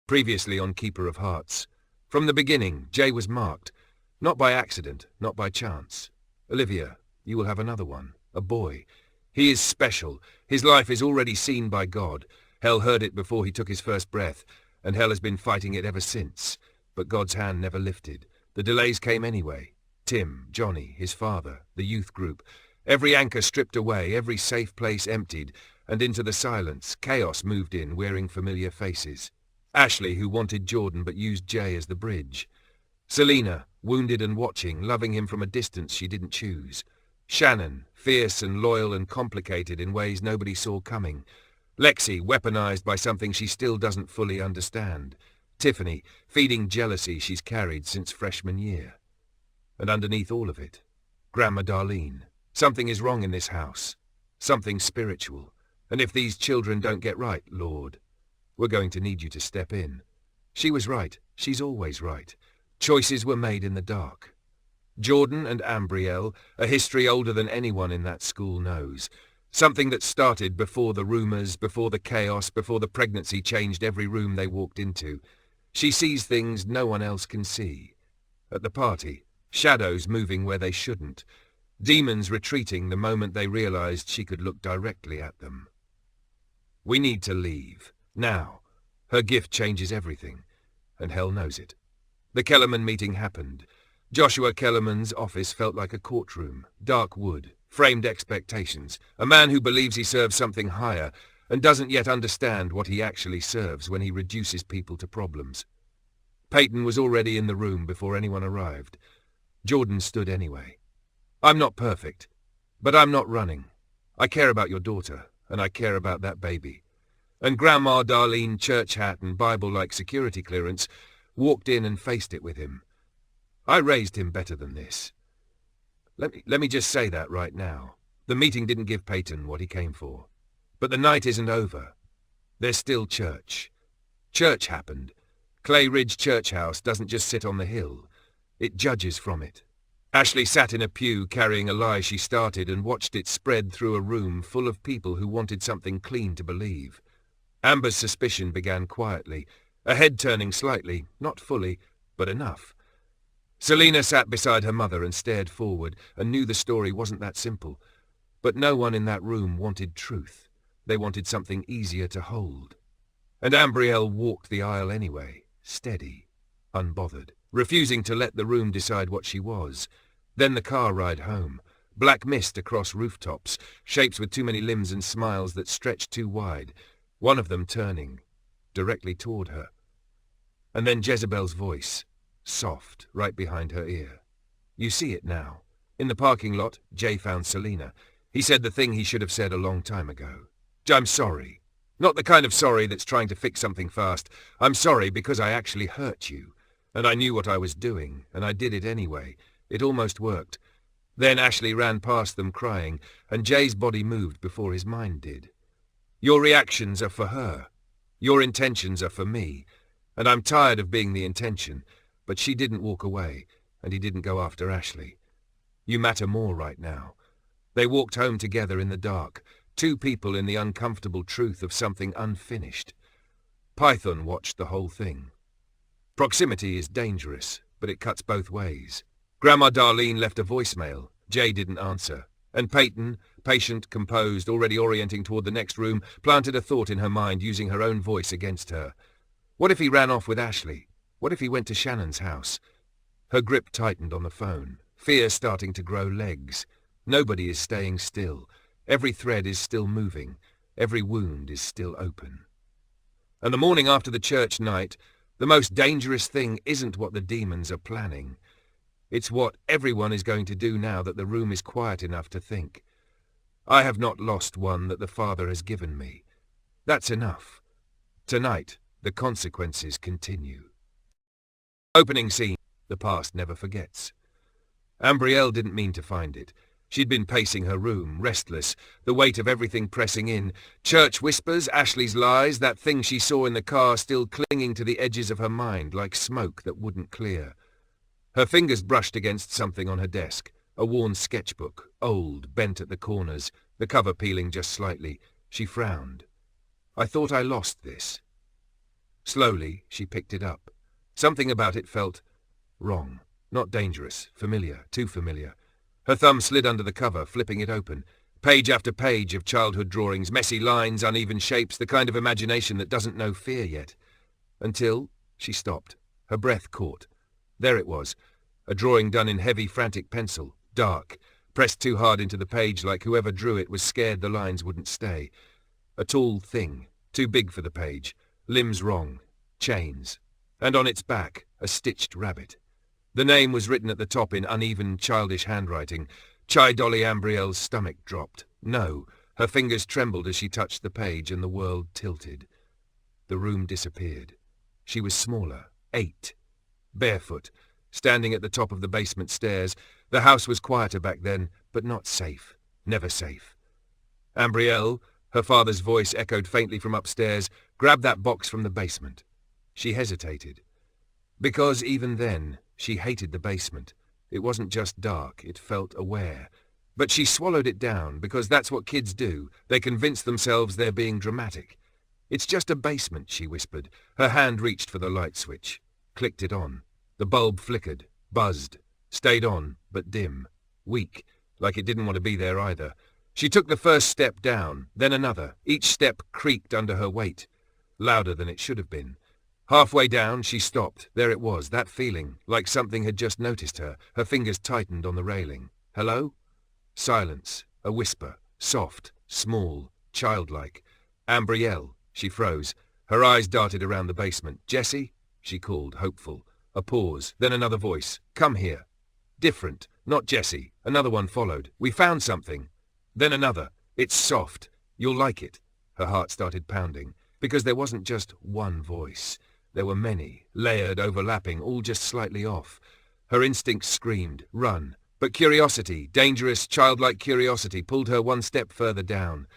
Previously on Keeper of Hearts. From the beginning, Jay was marked. Not by accident, not by chance. Olivia, you will have another one. A boy. He is special. His life is already seen by God. Hell heard it before he took his first breath, and hell has been fighting it ever since. But God's hand never lifted. The delays came anyway. Tim, Johnny, his father, the youth group. Every anchor stripped away, every safe place emptied, and into the silence, chaos moved in, wearing familiar faces. Ashley, who wanted Jordan but used Jay as the bridge. Selena, wounded and watching, loving him from a distance she didn't choose. Shannon, fierce and loyal and complicated in ways nobody saw coming. Lexi, weaponized by something she still doesn't fully understand. Tiffany, feeding jealousy she's carried since freshman year. And underneath all of it, Grandma Darlene. Something is wrong in this house. Something spiritual. And if these children don't get right, Lord, we're going to need you to step in. She was right. She's always right. Choices were made in the dark. Jordan and Ambryelle, a history older than anyone in that school knows. Something that started before the rumors, before the chaos, before the pregnancy changed every room they walked into. She sees things no one else can see. At the party, shadows moving where they shouldn't. Demons retreating the moment they realized she could look directly at them. We need to leave. Now. Her gift changes everything, and hell knows it. The Kellerman meeting happened. Joshua Kellerman's office felt like a courtroom. Dark wood, framed expectations. A man who believes he serves something higher and doesn't yet understand what he actually serves when he reduces people to problems. Peyton was already in the room before anyone arrived. Jordan stood anyway. I'm not perfect, but I'm not running. I care about your daughter, and I care about that baby. And Grandma Darlene, church hat and Bible-like security clearance, walked in and faced it with him. I raised him better than this. Let me just say that right now. The meeting didn't give Peyton what he came for. But the night isn't over. There's still church. Church happened. Clay Ridge Church House doesn't just sit on the hill. It judges from it. Ashley sat in a pew carrying a lie she started and watched it spread through a room full of people who wanted something clean to believe. Amber's suspicion began quietly, a head turning slightly, not fully, but enough. Selena sat beside her mother and stared forward and knew the story wasn't that simple. But no one in that room wanted truth. They wanted something easier to hold. And Ambryelle walked the aisle anyway, steady, unbothered, refusing to let the room decide what she was. Then the car ride home. Black mist across rooftops, shapes with too many limbs and smiles that stretched too wide. One of them turning, directly toward her. And then Jezebel's voice, soft, right behind her ear. You see it now. In the parking lot, Jay found Selena. He said the thing he should have said a long time ago. I'm sorry. Not the kind of sorry that's trying to fix something fast. I'm sorry because I actually hurt you. And I knew what I was doing, and I did it anyway. It almost worked. Then Ashley ran past them crying, and Jay's body moved before his mind did. Your reactions are for her. Your intentions are for me. And I'm tired of being the intention. But she didn't walk away, and he didn't go after Ashley. You matter more right now. They walked home together in the dark, two people in the uncomfortable truth of something unfinished. Python watched the whole thing. Proximity is dangerous, but it cuts both ways. Grandma Darlene left a voicemail. Jay didn't answer. And Peyton, patient, composed, already orienting toward the next room, planted a thought in her mind, using her own voice against her. What if he ran off with Ashley? What if he went to Shannon's house? Her grip tightened on the phone, fear starting to grow legs. Nobody is staying still. Every thread is still moving. Every wound is still open. And the morning after the church night, the most dangerous thing isn't what the demons are planning. It's what everyone is going to do now that the room is quiet enough to think. I have not lost one that the Father has given me. That's enough. Tonight, the consequences continue. Opening scene. The past never forgets. Ambryelle didn't mean to find it. She'd been pacing her room, restless, the weight of everything pressing in. Church whispers, Ashley's lies, that thing she saw in the car still clinging to the edges of her mind like smoke that wouldn't clear. Her fingers brushed against something on her desk, a worn sketchbook, old, bent at the corners, the cover peeling just slightly. She frowned. I thought I lost this. Slowly, she picked it up. Something about it felt wrong. Not dangerous. Familiar. Too familiar. Her thumb slid under the cover, flipping it open. Page after page of childhood drawings, messy lines, uneven shapes, the kind of imagination that doesn't know fear yet. Until she stopped. Her breath caught. There it was. A drawing done in heavy, frantic pencil. Dark. Pressed too hard into the page like whoever drew it was scared the lines wouldn't stay. A tall thing. Too big for the page. Limbs wrong. Chains. And on its back, a stitched rabbit. The name was written at the top in uneven, childish handwriting. Chai Dolly Ambryelle's stomach dropped. No, her fingers trembled as she touched the page and the world tilted. The room disappeared. She was smaller, 8. Barefoot, standing at the top of the basement stairs. The house was quieter back then, but not safe. Never safe. Ambryelle, her father's voice echoed faintly from upstairs, grabbed that box from the basement. She hesitated. Because even then, she hated the basement. It wasn't just dark, it felt aware. But she swallowed it down, because that's what kids do. They convince themselves they're being dramatic. It's just a basement, she whispered. Her hand reached for the light switch. Clicked it on. The bulb flickered, buzzed, stayed on, but dim. Weak, like it didn't want to be there either. She took the first step down, then another. Each step creaked under her weight. Louder than it should have been. Halfway down, she stopped. There it was, that feeling, like something had just noticed her. Her fingers tightened on the railing. Hello? Silence. A whisper. Soft, small, childlike. Ambryelle. She froze. Her eyes darted around the basement. Jessie? She called, hopeful. A pause, then another voice. Come here. Different. Not Jessie. Another one followed. We found something. Then another. It's soft. You'll like it. Her heart started pounding. Because there wasn't just one voice. There were many, layered, overlapping, all just slightly off. Her instincts screamed, run. But curiosity, dangerous, childlike curiosity, pulled her one step further down.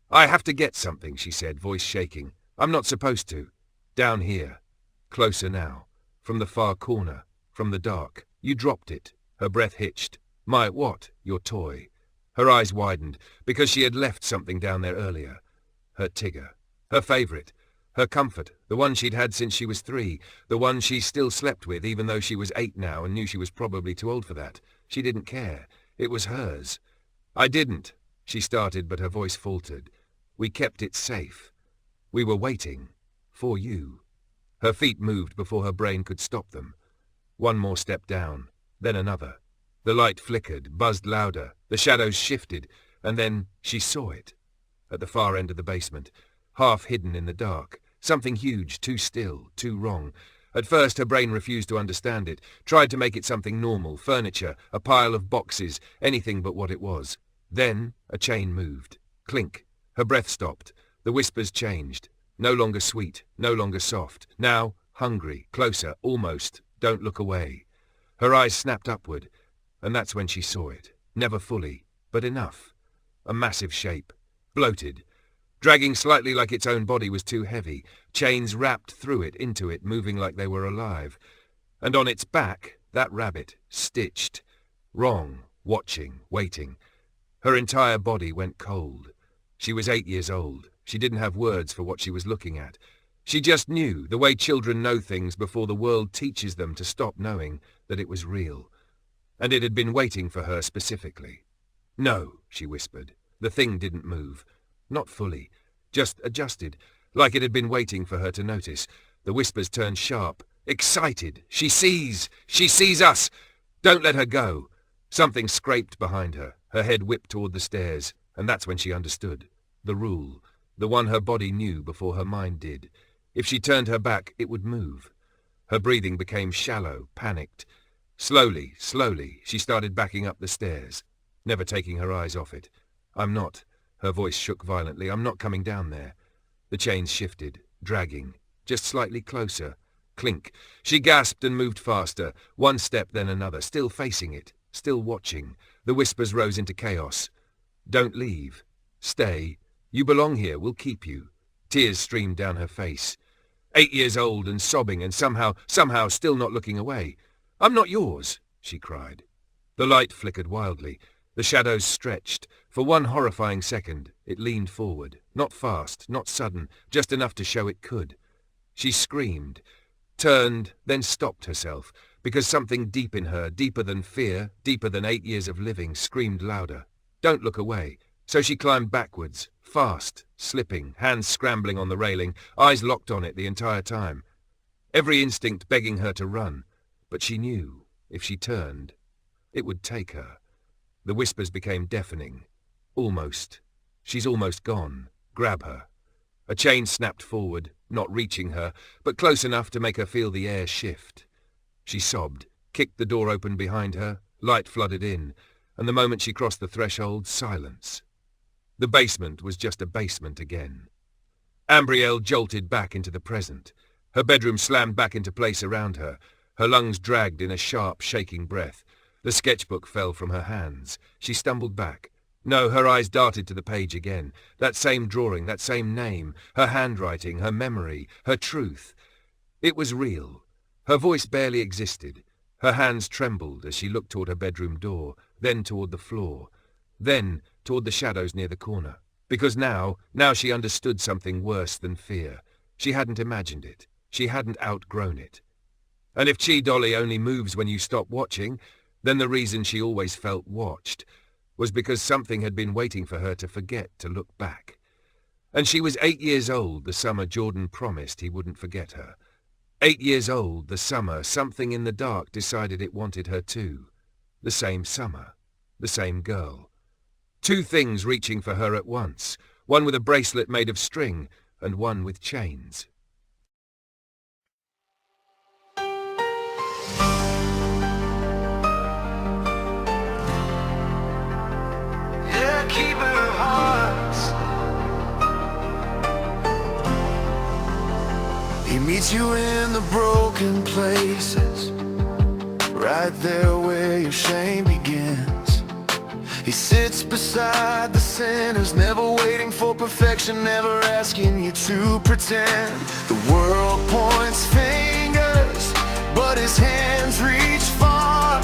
I have to get something, she said, voice shaking. I'm not supposed to. Down here. Closer now. From the far corner. From the dark. You dropped it. Her breath hitched. My what? Your toy. Her eyes widened, because she had left something down there earlier. Her Tigger. Her favourite. Her comfort, the one she'd had since she was 3, the one she still slept with even though she was 8 now and knew she was probably too old for that. She didn't care. It was hers. I didn't, she started, but her voice faltered. We kept it safe. We were waiting. For you. Her feet moved before her brain could stop them. One more step down, then another. The light flickered, buzzed louder, the shadows shifted, and then she saw it. At the far end of the basement, half hidden in the dark. Something huge, too still, too wrong. At first her brain refused to understand it, tried to make it something normal, furniture, a pile of boxes, anything but what it was. Then a chain moved. Clink. Her breath stopped. The whispers changed. No longer sweet, no longer soft. Now hungry, closer, almost. Don't look away. Her eyes snapped upward, and that's when she saw it. Never fully, but enough. A massive shape. Bloated. Dragging slightly like its own body was too heavy. Chains wrapped through it, into it, moving like they were alive. And on its back, that rabbit, stitched. Wrong, watching, waiting. Her entire body went cold. She was 8 years old. She didn't have words for what she was looking at. She just knew, the way children know things before the world teaches them to stop knowing, that it was real. And it had been waiting for her specifically. No, she whispered. The thing didn't move. Not fully. Just adjusted. Like it had been waiting for her to notice. The whispers turned sharp. Excited. She sees! She sees us! Don't let her go. Something scraped behind her. Her head whipped toward the stairs. And that's when she understood. The rule. The one her body knew before her mind did. If she turned her back, it would move. Her breathing became shallow, panicked. Slowly, slowly, she started backing up the stairs, never taking her eyes off it. I'm not. Her voice shook violently. I'm not coming down there. The chains shifted, dragging, just slightly closer. Clink. She gasped and moved faster. One step, then another, still facing it, still watching. The whispers rose into chaos. Don't leave. Stay. You belong here. We'll keep you. Tears streamed down her face. 8 years old and sobbing and somehow still not looking away. I'm not yours, she cried. The light flickered wildly. The shadows stretched. For one horrifying second, it leaned forward. Not fast, not sudden, just enough to show it could. She screamed, turned, then stopped herself, because something deep in her, deeper than fear, deeper than 8 years of living, screamed louder. Don't look away. So she climbed backwards, fast, slipping, hands scrambling on the railing, eyes locked on it the entire time. Every instinct begging her to run, but she knew, if she turned, it would take her. The whispers became deafening. Almost. She's almost gone. Grab her. A chain snapped forward, not reaching her, but close enough to make her feel the air shift. She sobbed, kicked the door open behind her, light flooded in, and the moment she crossed the threshold, silence. The basement was just a basement again. Ambryelle jolted back into the present. Her bedroom slammed back into place around her. Her lungs dragged in a sharp, shaking breath. The sketchbook fell from her hands. She stumbled back. No, her eyes darted to the page again. That same drawing, that same name, her handwriting, her memory, her truth. It was real. Her voice barely existed. Her hands trembled as she looked toward her bedroom door, then toward the floor, then toward the shadows near the corner. Because now she understood something worse than fear. She hadn't imagined it. She hadn't outgrown it. And if Chi Dolly only moves when you stop watching, then the reason she always felt watched was because something had been waiting for her to forget to look back. And she was 8 years old the summer Jordan promised he wouldn't forget her. 8 years old the summer something in the dark decided it wanted her too. The same summer. The same girl. Two things reaching for her at once, one with a bracelet made of string and one with chains. Keeper of hearts. He meets you in the broken places, right there where your shame begins. He sits beside the sinners, never waiting for perfection, never asking you to pretend. The world points fingers, but his hands reach far.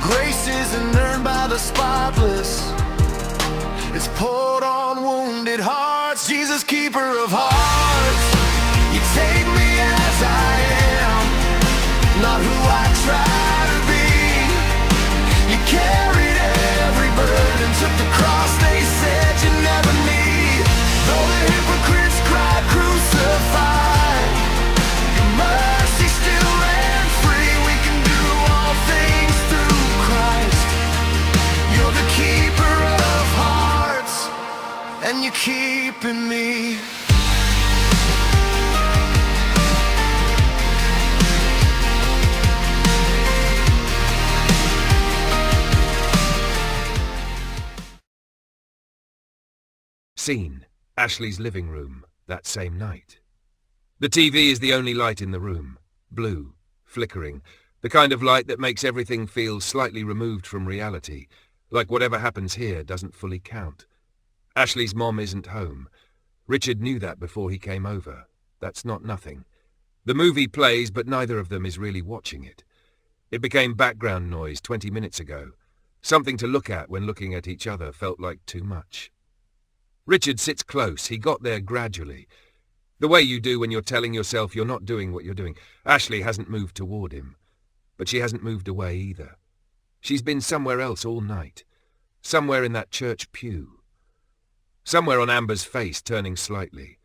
Grace isn't earned by the spotless, it's poured on wounded hearts. Jesus, keeper of hearts. You take me as I am, not who I try to be. You carried every burden, took the cross they said you never need. Though the hypocrites cried, crucified, your mercy still ran free. We can do all things through Christ. You're the keeper of hearts, and you're keeping me. Scene: Ashley's living room, that same night. The TV is the only light in the room. Blue, flickering, the kind of light that makes everything feel slightly removed from reality, like whatever happens here doesn't fully count. Ashley's mom isn't home. Richard knew that before he came over. That's not nothing. The movie plays, but neither of them is really watching it. It became background noise 20 minutes ago. Something to look at when looking at each other felt like too much. Richard sits close. He got there gradually. The way you do when you're telling yourself you're not doing what you're doing. Ashley hasn't moved toward him. But she hasn't moved away either. She's been somewhere else all night. Somewhere in that church pew. Somewhere on Amber's face turning slightly.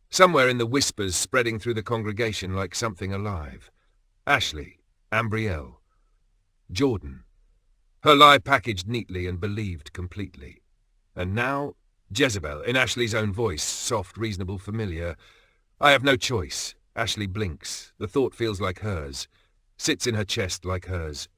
Somewhere in the whispers spreading through the congregation like something alive. Ashley, Ambryelle, Jordan. Her lie packaged neatly and believed completely. And now, Jezebel, in Ashley's own voice, soft, reasonable, familiar. I have no choice. Ashley blinks. The thought feels like hers. Sits in her chest like hers.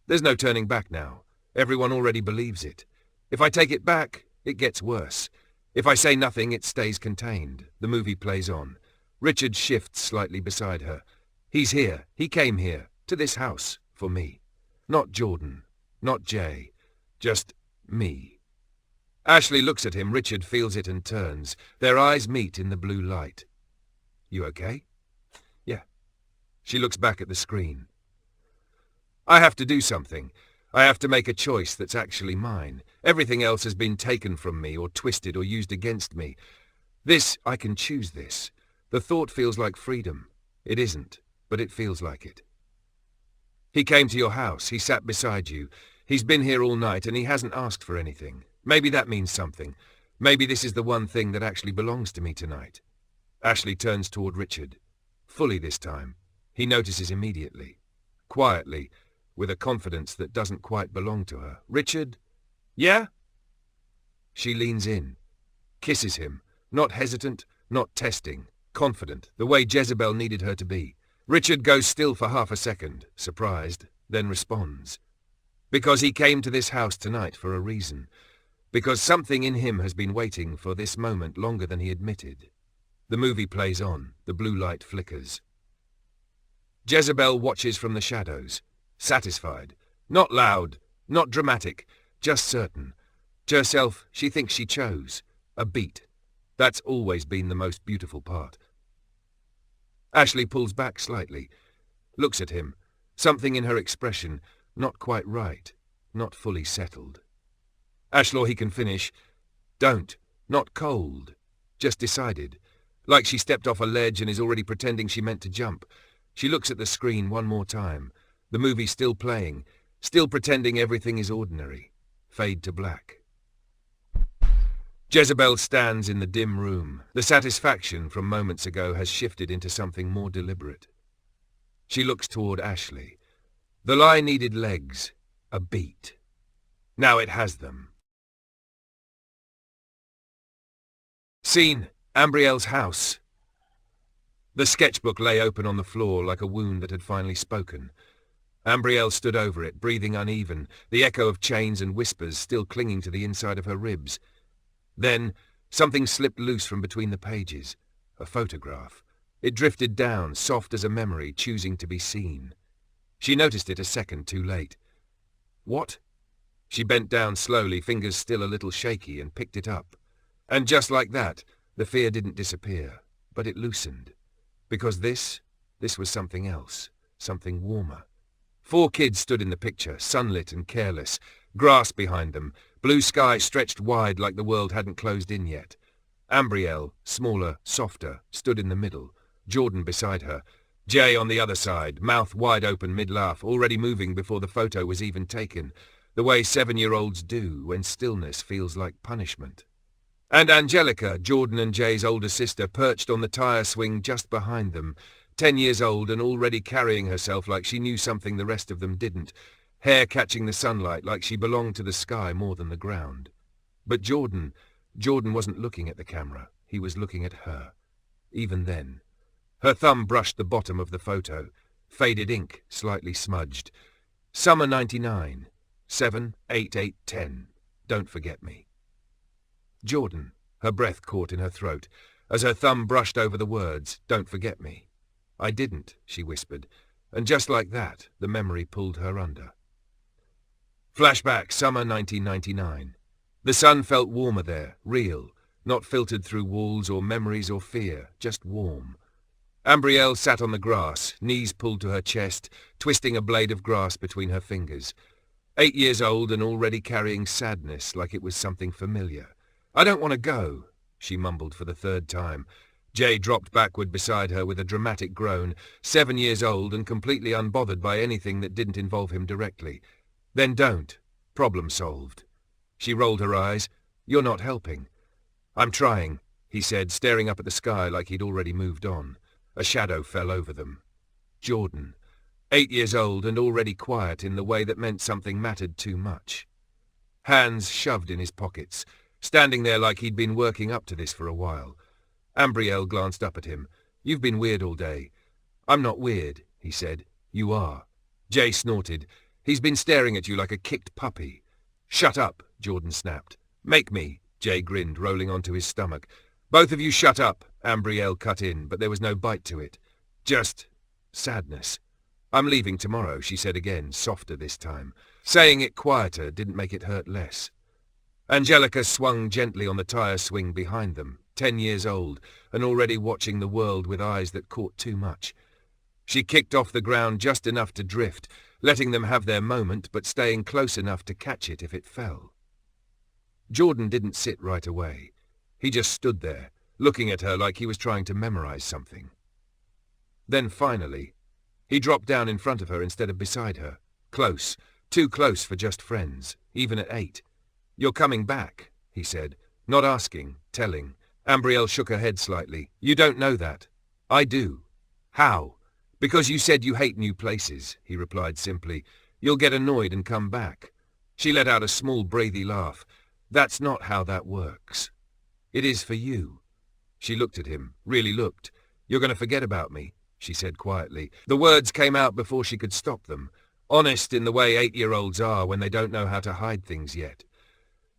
There's no turning back now. Everyone already believes it. If I take it back, it gets worse. If I say nothing, it stays contained. The movie plays on. Richard shifts slightly beside her. He's here. He came here. To this house. For me. Not Jordan. Not Jay. Just me. Ashley looks at him. Richard feels it and turns. Their eyes meet in the blue light. You okay? Yeah. She looks back at the screen. I have to do something. I have to make a choice that's actually mine. Everything else has been taken from me or twisted or used against me. This, I can choose this. The thought feels like freedom. It isn't, but it feels like it. He came to your house, he sat beside you. He's been here all night and he hasn't asked for anything. Maybe that means something. Maybe this is the one thing that actually belongs to me tonight. Ashley turns toward Richard. Fully this time. He notices immediately. Quietly, with a confidence that doesn't quite belong to her. Richard? Yeah? She leans in. Kisses him. Not hesitant, not testing. Confident, the way Jezebel needed her to be. Richard goes still for half a second, surprised, then responds. Because he came to this house tonight for a reason. Because something in him has been waiting for this moment longer than he admitted. The movie plays on, the blue light flickers. Jezebel watches from the shadows, satisfied. Not loud, not dramatic, just certain. To herself, she thinks she chose. A beat. That's always been the most beautiful part. Ashley pulls back slightly, looks at him. Something in her expression, not quite right, not fully settled. Ashlaw, he can finish. Don't. Not cold. Just decided. Like she stepped off a ledge and is already pretending she meant to jump. She looks at the screen one more time. The movie still playing, still pretending everything is ordinary. Fade to black. Jezebel stands in the dim room. The satisfaction from moments ago has shifted into something more deliberate. She looks toward Ashley. The lie needed legs, a beat. Now it has them. Scene, Ambryelle's house. The sketchbook lay open on the floor like a wound that had finally spoken. Ambryelle stood over it, breathing uneven, the echo of chains and whispers still clinging to the inside of her ribs. Then, something slipped loose from between the pages. A photograph. It drifted down, soft as a memory, choosing to be seen. She noticed it a second too late. What? She bent down slowly, fingers still a little shaky, and picked it up. And just like that, the fear didn't disappear, but it loosened. Because this was something else, something warmer. 4 kids stood in the picture, sunlit and careless, grass behind them, blue sky stretched wide like the world hadn't closed in yet. Ambryelle, smaller, softer, stood in the middle, Jordan beside her, Jay on the other side, mouth wide open mid-laugh, already moving before the photo was even taken, the way 7-year-olds do when stillness feels like punishment. And Angelica, Jordan and Jay's older sister, perched on the tire swing just behind them, 10 years old and already carrying herself like she knew something the rest of them didn't, hair catching the sunlight like she belonged to the sky more than the ground. But Jordan wasn't looking at the camera, he was looking at her. Even then. Her thumb brushed the bottom of the photo, faded ink, slightly smudged. Summer 99, 7/8/8/10, don't forget me. Jordan, her breath caught in her throat, as her thumb brushed over the words, don't forget me. I didn't, she whispered, and just like that, the memory pulled her under. Flashback, summer 1999. The sun felt warmer there, real, not filtered through walls or memories or fear, just warm. Ambryelle sat on the grass, knees pulled to her chest, twisting a blade of grass between her fingers. 8 years old and already carrying sadness like it was something familiar. I don't want to go, she mumbled for the 3rd time. Jay dropped backward beside her with a dramatic groan, 7 years old and completely unbothered by anything that didn't involve him directly. Then don't. Problem solved. She rolled her eyes. You're not helping. I'm trying, he said, staring up at the sky like he'd already moved on. A shadow fell over them. Jordan, 8 years old and already quiet in the way that meant something mattered too much. Hands shoved in his pockets, standing there like he'd been working up to this for a while. Ambryelle glanced up at him. You've been weird all day. I'm not weird, he said. You are. Jay snorted. He's been staring at you like a kicked puppy. Shut up, Jordan snapped. Make me, Jay grinned, rolling onto his stomach. Both of you shut up, Ambryelle cut in, but there was no bite to it. Just sadness. I'm leaving tomorrow, she said again, softer this time. Saying it quieter didn't make it hurt less. Angelica swung gently on the tire swing behind them, 10 years old, and already watching the world with eyes that caught too much. She kicked off the ground just enough to drift, letting them have their moment but staying close enough to catch it if it fell. Jordan didn't sit right away. He just stood there, looking at her like he was trying to memorize something. Then finally, he dropped down in front of her instead of beside her. Close, too close for just friends, even at 8. "You're coming back," he said, not asking, telling. Ambryelle shook her head slightly. "You don't know that. I do." "How?" "Because you said you hate new places," he replied simply. "You'll get annoyed and come back." She let out a small, breathy laugh. "That's not how that works." "It is for you." She looked at him, really looked. "You're going to forget about me," she said quietly. The words came out before she could stop them, honest in the way 8-year-olds are when they don't know how to hide things yet.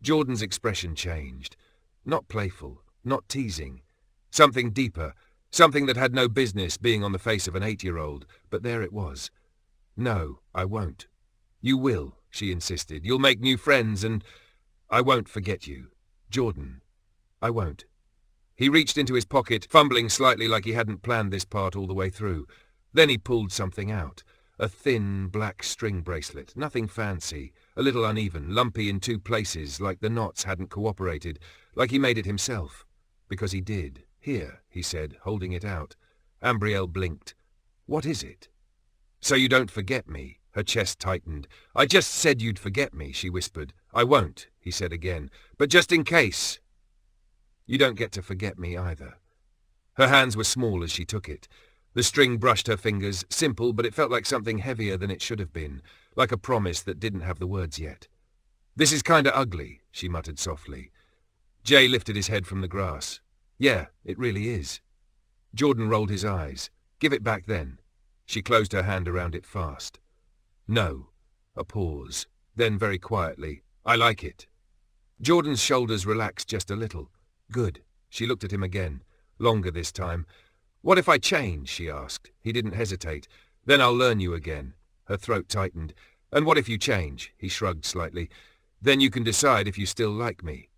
Jordan's expression changed. Not playful, not teasing. Something deeper, something that had no business being on the face of an 8-year-old, but there it was. "No, I won't." "You will," she insisted. "You'll make new friends and I won't forget you. Jordan, I won't." He reached into his pocket, fumbling slightly like he hadn't planned this part all the way through. Then he pulled something out. A thin, black string bracelet, nothing fancy, a little uneven, lumpy in 2 places, like the knots hadn't cooperated, like he made it himself. Because he did. "Here," he said, holding it out. Ambryelle blinked. "What is it?" "So you don't forget me." Her chest tightened. "I just said you'd forget me," she whispered. "I won't," he said again. "But just in case." "You don't get to forget me either." Her hands were small as she took it. The string brushed her fingers, simple, but it felt like something heavier than it should have been, like a promise that didn't have the words yet. "This is kinda ugly," she muttered softly. Jay lifted his head from the grass. "Yeah, it really is." Jordan rolled his eyes. "Give it back then." She closed her hand around it fast. "No." A pause. Then very quietly, "I like it." Jordan's shoulders relaxed just a little. "Good." She looked at him again. Longer this time. "What if I change?" she asked. He didn't hesitate. "Then I'll learn you again." Her throat tightened. "And what if you change?" He shrugged slightly. "Then you can decide if you still like me."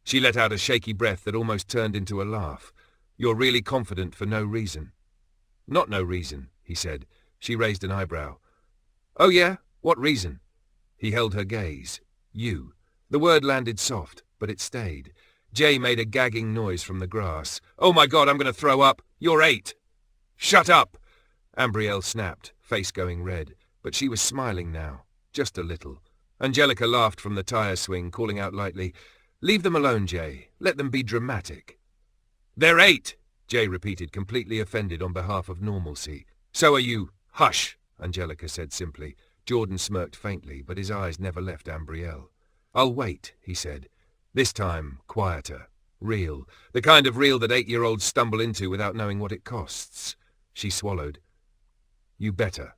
She let out a shaky breath that almost turned into a laugh. "You're really confident for no reason." "Not no reason," he said. She raised an eyebrow. "Oh yeah? What reason?" He held her gaze. "You." The word landed soft, but it stayed. Jay made a gagging noise from the grass. "Oh my God, I'm going to throw up. You're 8." "Shut up!" Ambryelle snapped, face going red. But she was smiling now, just a little. Angelica laughed from the tire swing, calling out lightly, "Leave them alone, Jay. Let them be dramatic." "They're 8," Jay repeated, completely offended on behalf of normalcy. "So are you." "Hush," Angelica said simply. Jordan smirked faintly, but his eyes never left Ambryelle. "I'll wait," he said. This time, quieter. Real. The kind of real that 8-year-olds stumble into without knowing what it costs. She swallowed. "You better."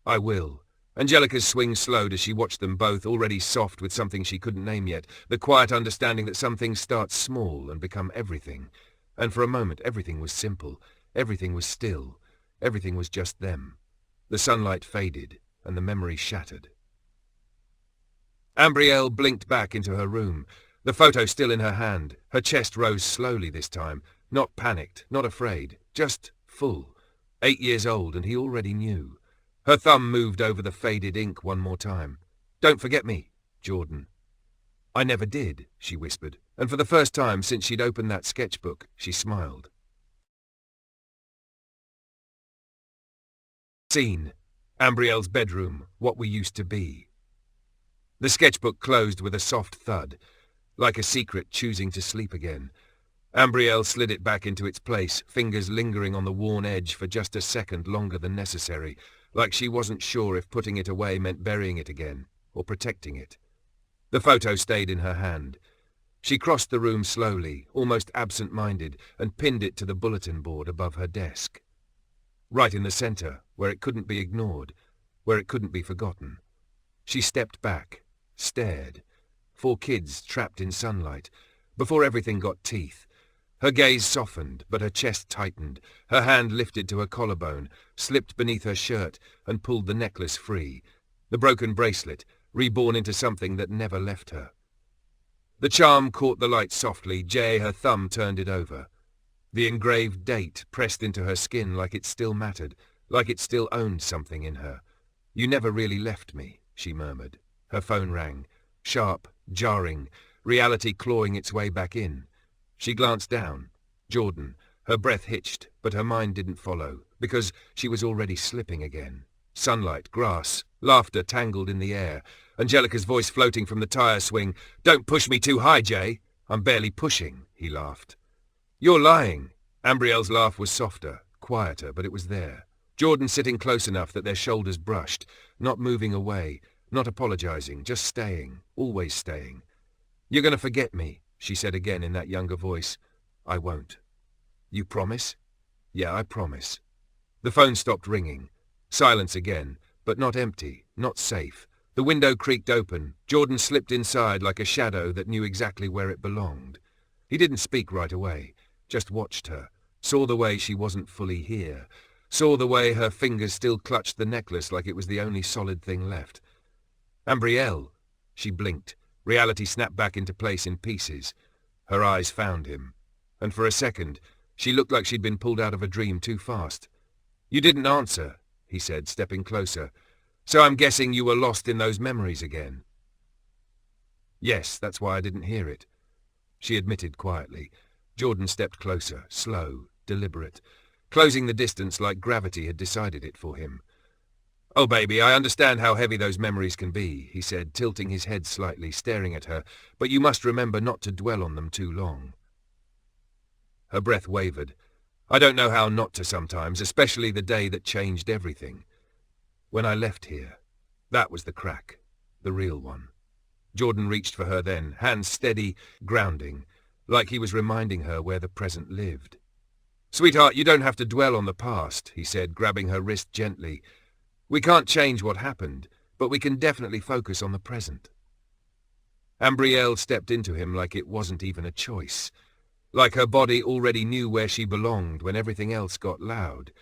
"I will." Angelica's swing slowed as she watched them both, already soft with something she couldn't name yet, the quiet understanding that some things start small and become everything. And for a moment everything was simple, everything was still, everything was just them. The sunlight faded, and the memory shattered. Ambryelle blinked back into her room, the photo still in her hand. Her chest rose slowly this time, not panicked, not afraid, just full. 8 years old, and he already knew. Her thumb moved over the faded ink one more time. "Don't forget me, Jordan." "I never did," she whispered, and for the first time since she'd opened that sketchbook, she smiled. Scene. Ambryelle's bedroom, what we used to be. The sketchbook closed with a soft thud, like a secret choosing to sleep again. Ambryelle slid it back into its place, fingers lingering on the worn edge for just a second longer than necessary, like she wasn't sure if putting it away meant burying it again, or protecting it. The photo stayed in her hand. She crossed the room slowly, almost absent-minded, and pinned it to the bulletin board above her desk. Right in the center, where it couldn't be ignored, where it couldn't be forgotten. She stepped back, stared. 4 kids trapped in sunlight, before everything got teeth. Her gaze softened, but her chest tightened. Her hand lifted to her collarbone, slipped beneath her shirt, and pulled the necklace free. The broken bracelet, reborn into something that never left her. The charm caught the light softly. Her thumb turned it over. The engraved date pressed into her skin like it still mattered, like it still owned something in her. "You never really left me," she murmured. Her phone rang. Sharp, jarring, reality clawing its way back in. She glanced down. Jordan. Her breath hitched, but her mind didn't follow, because she was already slipping again. Sunlight, grass, laughter tangled in the air. Angelica's voice floating from the tire swing. "Don't push me too high, Jay." "I'm barely pushing," he laughed. "You're lying." Ambryelle's laugh was softer, quieter, but it was there. Jordan sitting close enough that their shoulders brushed, not moving away, not apologizing, just staying, always staying. "You're going to forget me," she said again in that younger voice. "I won't." "You promise?" "Yeah, I promise." The phone stopped ringing. Silence again, but not empty, not safe. The window creaked open. Jordan slipped inside like a shadow that knew exactly where it belonged. He didn't speak right away, just watched her, saw the way she wasn't fully here, saw the way her fingers still clutched the necklace like it was the only solid thing left. "Ambryelle!" She blinked. Reality snapped back into place in pieces. Her eyes found him. And for a second, she looked like she'd been pulled out of a dream too fast. "You didn't answer," he said, stepping closer. "So I'm guessing you were lost in those memories again." "Yes, that's why I didn't hear it," she admitted quietly. Jordan stepped closer, slow, deliberate, closing the distance like gravity had decided it for him. "Oh, baby, I understand how heavy those memories can be," he said, tilting his head slightly, staring at her, "but you must remember not to dwell on them too long." Her breath wavered. "I don't know how not to sometimes, especially the day that changed everything. When I left here, that was the crack, the real one." Jordan reached for her then, hands steady, grounding, like he was reminding her where the present lived. "Sweetheart, you don't have to dwell on the past," he said, grabbing her wrist gently. "We can't change what happened, but we can definitely focus on the present." Ambryelle stepped into him like it wasn't even a choice. Like her body already knew where she belonged when everything else got loud.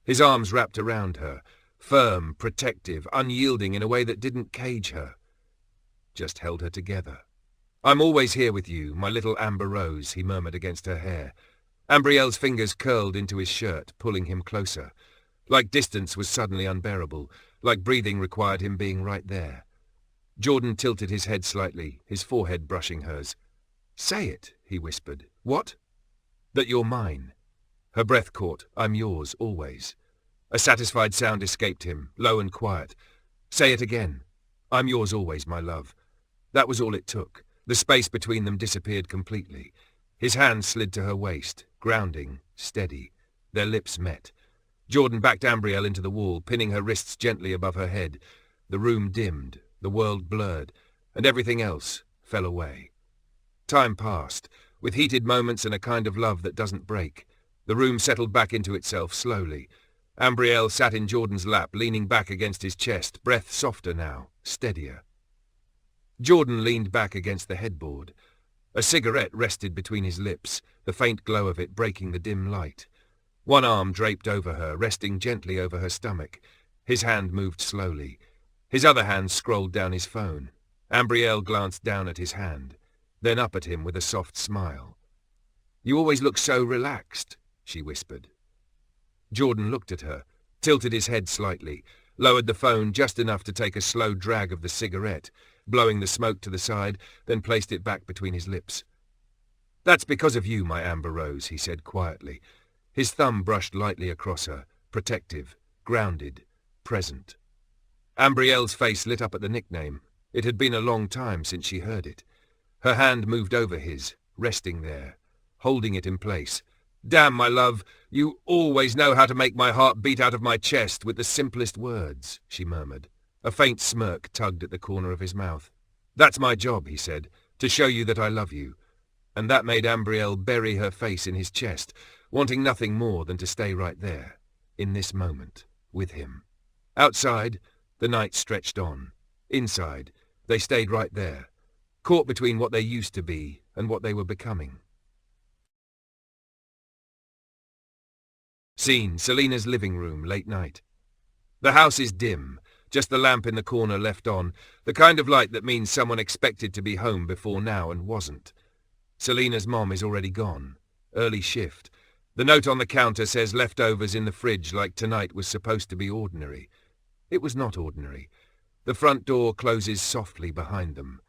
His arms wrapped around her, firm, protective, unyielding in a way that didn't cage her. Just held her together. "I'm always here with you, my little amber rose," he murmured against her hair. Ambryelle's fingers curled into his shirt, pulling him closer. Like distance was suddenly unbearable, like breathing required him being right there. Jordan tilted his head slightly, his forehead brushing hers. "Say it," he whispered. "What?" "That you're mine." Her breath caught. "I'm yours, always." A satisfied sound escaped him, low and quiet. "Say it again." "I'm yours always, my love." That was all it took. The space between them disappeared completely. His hand slid to her waist, grounding, steady. Their lips met. Jordan backed Ambryelle into the wall, pinning her wrists gently above her head. The room dimmed, the world blurred, and everything else fell away. Time passed, with heated moments and a kind of love that doesn't break. The room settled back into itself slowly. Ambryelle sat in Jordan's lap, leaning back against his chest, breath softer now, steadier. Jordan leaned back against the headboard. A cigarette rested between his lips, the faint glow of it breaking the dim light. One arm draped over her, resting gently over her stomach. His hand moved slowly. His other hand scrolled down his phone. Ambryelle glanced down at his hand, then up at him with a soft smile. "You always look so relaxed," she whispered. Jordan looked at her, tilted his head slightly, lowered the phone just enough to take a slow drag of the cigarette, blowing the smoke to the side, then placed it back between his lips. "That's because of you, my amber rose," he said quietly. His thumb brushed lightly across her, protective, grounded, present. Ambryelle's face lit up at the nickname. It had been a long time since she heard it. Her hand moved over his, resting there, holding it in place. "Damn, my love, you always know how to make my heart beat out of my chest with the simplest words," she murmured. A faint smirk tugged at the corner of his mouth. "That's my job," he said, "to show you that I love you." And that made Ambryelle bury her face in his chest, wanting nothing more than to stay right there, in this moment, with him. Outside, the night stretched on. Inside, they stayed right there, caught between what they used to be and what they were becoming. Scene: Selena's living room, late night. The house is dim, just the lamp in the corner left on, the kind of light that means someone expected to be home before now and wasn't. Selena's mom is already gone. Early shift. The note on the counter says leftovers in the fridge, like tonight was supposed to be ordinary. It was not ordinary. The front door closes softly behind them.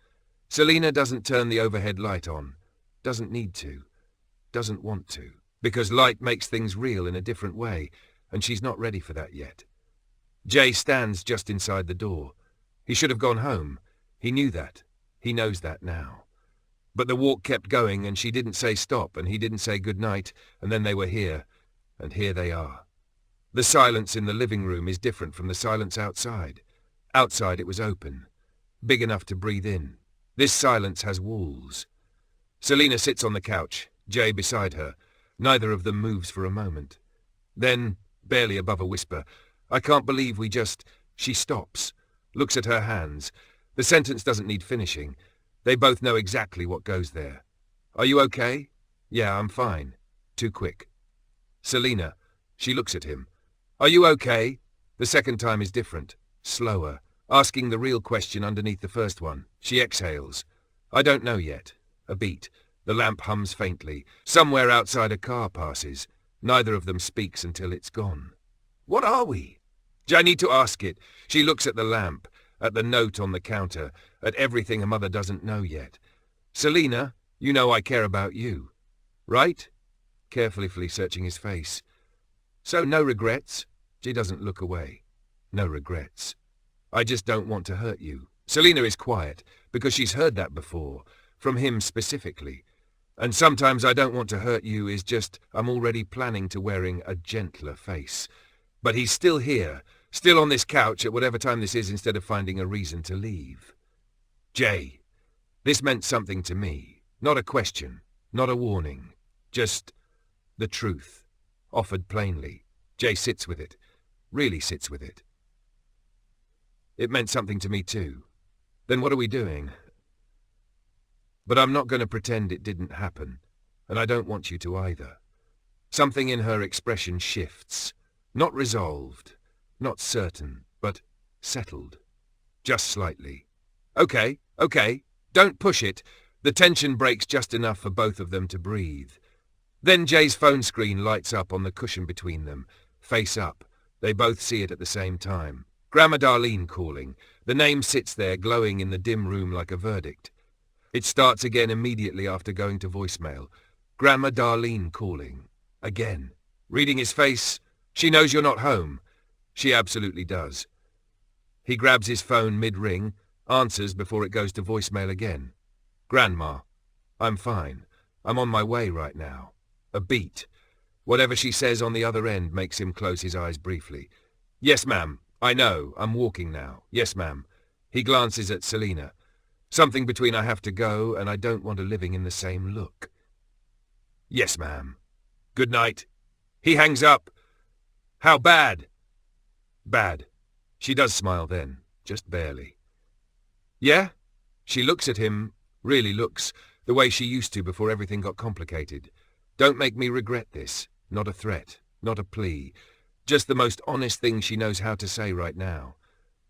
Selena doesn't turn the overhead light on. Doesn't need to. doesn't want to, because light makes things real in a different way, and she's not ready for that yet. Jay stands just inside the door. He should have gone home. He knew that. He knows that now. But the walk kept going, and she didn't say stop, and he didn't say good night, and then they were here, and here they are. The silence in the living room is different from the silence outside. Outside it was open, big enough to breathe in. This silence has walls. Selena sits on the couch, Jay beside her. Neither of them moves for a moment. Then, barely above a whisper, "I can't believe we just..." She stops, looks at her hands. The sentence doesn't need finishing. They both know exactly what goes there. "Are you okay?" "Yeah, I'm fine." Too quick. "Selena." She looks at him. "Are you okay?" The second time is different, slower, asking the real question underneath the first one. She exhales. "I don't know yet." A beat. The lamp hums faintly. Somewhere outside a car passes. Neither of them speaks until it's gone. "What are we?" "I need to ask it." She looks at the lamp, at the note on the counter, at everything her mother doesn't know yet. "Selena, you know I care about you. Right?" Carefully searching his face. "So no regrets?" She doesn't look away. "No regrets. I just don't want to hurt you." Selena is quiet, because she's heard that before, from him specifically. "And sometimes I don't want to hurt you is just I'm already planning to wearing a gentler face. But he's still here, still on this couch at whatever time this is instead of finding a reason to leave. Jay, this meant something to me. Not a question, not a warning. Just the truth, offered plainly. Jay sits with it, really sits with it. "It meant something to me too. Then what are we doing?" "But I'm not going to pretend it didn't happen, and I don't want you to either." Something in her expression shifts. Not resolved, not certain, but settled. Just slightly. Okay, don't push it." The tension breaks just enough for both of them to breathe. Then Jay's phone screen lights up on the cushion between them, face up. They both see it at the same time. Grandma Darlene calling. The name sits there glowing in the dim room like a verdict. It starts again immediately after going to voicemail. Grandma Darlene calling. Again. Reading his face. "She knows you're not home." She absolutely does. He grabs his phone mid-ring, answers before it goes to voicemail again. "Grandma, I'm fine. I'm on my way right now." A beat. Whatever she says on the other end makes him close his eyes briefly. "Yes, ma'am. I know. I'm walking now. Yes, ma'am." He glances at Selena. Something between "I have to go" and "I don't want her living in the same look." "Yes, ma'am. Good night." He hangs up. "How bad?" "Bad." She does smile then, just barely. "Yeah?" She looks at him, really looks, the way she used to before everything got complicated. "Don't make me regret this." Not a threat, not a plea. Just the most honest thing she knows how to say right now.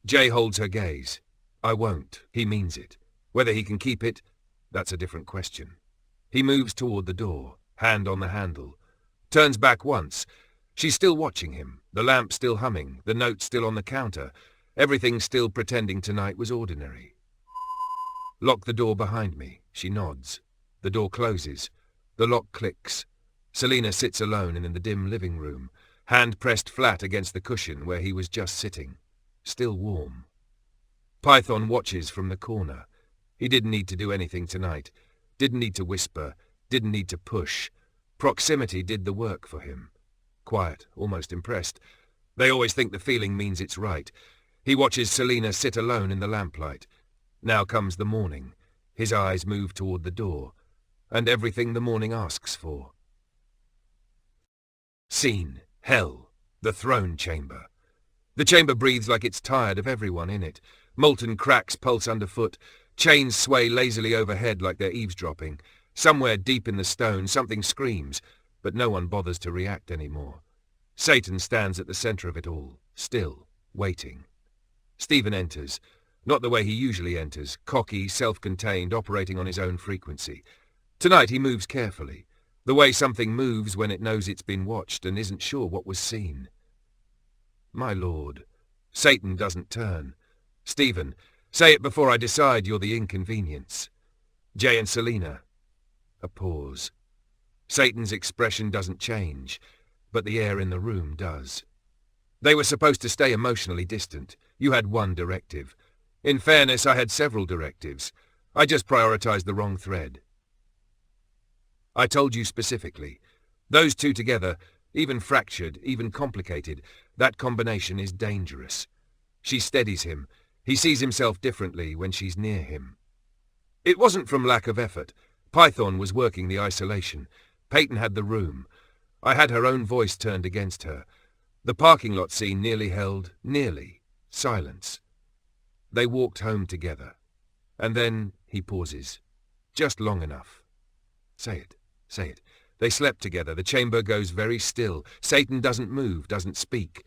Jay holds her gaze. "I won't." He means it. Whether he can keep it, that's a different question. He moves toward the door, hand on the handle. Turns back once. She's still watching him, the lamp still humming, the note still on the counter, everything still pretending tonight was ordinary. "Lock the door behind me." She nods. The door closes. The lock clicks. Selena sits alone in the dim living room, hand pressed flat against the cushion where he was just sitting. Still warm. Python watches from the corner. He didn't need to do anything tonight. Didn't need to whisper. Didn't need to push. Proximity did the work for him. Quiet, almost impressed. They always think the feeling means it's right. He watches Selena sit alone in the lamplight. Now comes the morning. His eyes move toward the door, and everything the morning asks for. Scene. Hell. The throne chamber. The chamber breathes like it's tired of everyone in it. Molten cracks pulse underfoot. Chains sway lazily overhead like they're eavesdropping. Somewhere deep in the stone, something screams, but no one bothers to react anymore. Satan stands at the center of it all, still, waiting. Stephen enters, not the way he usually enters, cocky, self-contained, operating on his own frequency. Tonight he moves carefully, the way something moves when it knows it's been watched and isn't sure what was seen. My lord, Satan doesn't turn. "Stephen, say it before I decide you're the inconvenience." Jay and Selena. A pause. Satan's expression doesn't change, but the air in the room does. They were supposed to stay emotionally distant. You had one directive. In fairness, I had several directives. I just prioritized the wrong thread. I told you specifically. Those two together, even fractured, even complicated, that combination is dangerous. She steadies him. He sees himself differently when she's near him. It wasn't from lack of effort. Python was working the isolation. Peyton had the room. I had her own voice turned against her. The parking lot scene nearly held, silence. They walked home together. And then he pauses. Just long enough. Say it. Say it. They slept together. The chamber goes very still. Satan doesn't move, doesn't speak.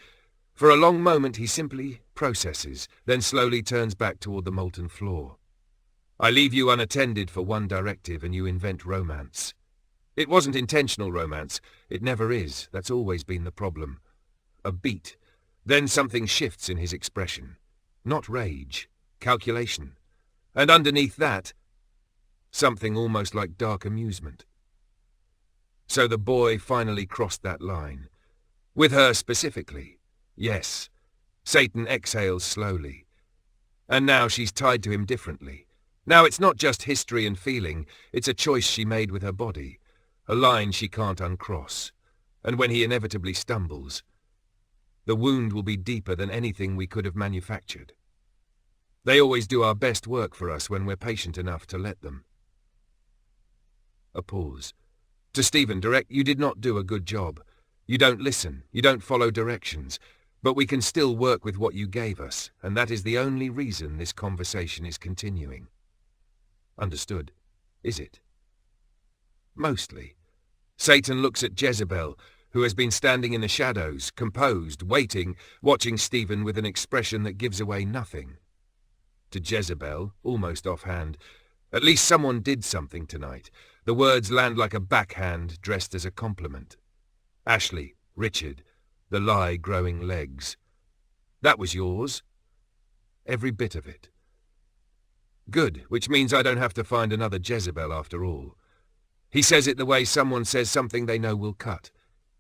For a long moment he simply processes, then slowly turns back toward the molten floor. I leave you unattended for one directive and you invent romance. It wasn't intentional romance. It never is. That's always been the problem. A beat. Then something shifts in his expression. Not rage. Calculation. And underneath that, something almost like dark amusement. So the boy finally crossed that line. With her specifically. Yes. Satan exhales slowly. And now she's tied to him differently. Now it's not just history and feeling, it's a choice she made with her body. A line she can't uncross. And when he inevitably stumbles, the wound will be deeper than anything we could have manufactured. They always do our best work for us when we're patient enough to let them. A pause. To Stephen, you did not do a good job. You don't listen, you don't follow directions, but we can still work with what you gave us, and that is the only reason this conversation is continuing. Understood, is it? Mostly. Satan looks at Jezebel, who has been standing in the shadows, composed, waiting, watching Stephen with an expression that gives away nothing. To Jezebel, almost offhand, at least someone did something tonight. The words land like a backhand dressed as a compliment. Ashley, Richard, the lie growing legs. That was yours. Every bit of it. Good, which means I don't have to find another Jezebel after all. He says it the way someone says something they know will cut.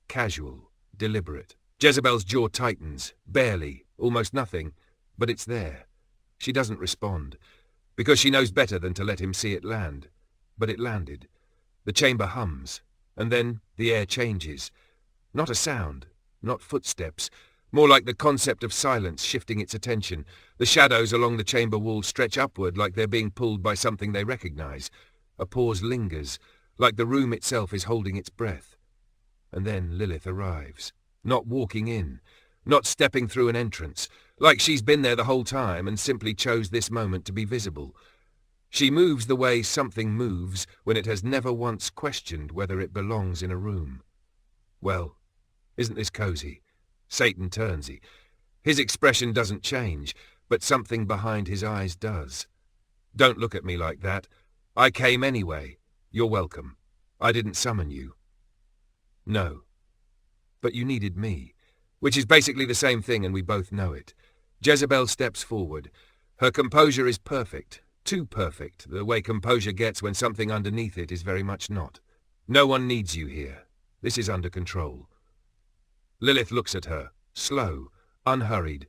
Casual, deliberate. Jezebel's jaw tightens, barely, almost nothing, but it's there. She doesn't respond, because she knows better than to let him see it land. But it landed. The chamber hums, and then the air changes. Not a sound, not footsteps, more like the concept of silence shifting its attention. The shadows along the chamber wall stretch upward like they're being pulled by something they recognize. A pause lingers, like the room itself is holding its breath. And then Lilith arrives, not walking in, not stepping through an entrance, like she's been there the whole time and simply chose this moment to be visible. She moves the way something moves when it has never once questioned whether it belongs in a room. Well, isn't this cozy? Satan turns. His expression doesn't change, but something behind his eyes does. Don't look at me like that. I came anyway. You're welcome. I didn't summon you. No. But you needed me, which is basically the same thing and we both know it. Jezebel steps forward. Her composure is perfect, too perfect, the way composure gets when something underneath it is very much not. No one needs you here. This is under control. Lilith looks at her, slow, unhurried,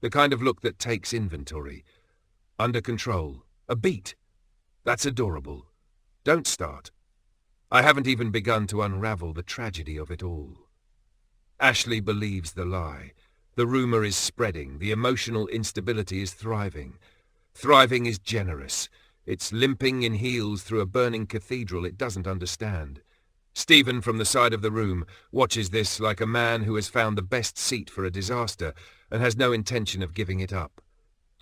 the kind of look that takes inventory. Under control. A beat. That's adorable. Don't start. I haven't even begun to unravel the tragedy of it all. Ashley believes the lie. The rumor is spreading. The emotional instability is thriving. Thriving is generous. It's limping in heels through a burning cathedral it doesn't understand. Stephen, from the side of the room, watches this like a man who has found the best seat for a disaster and has no intention of giving it up.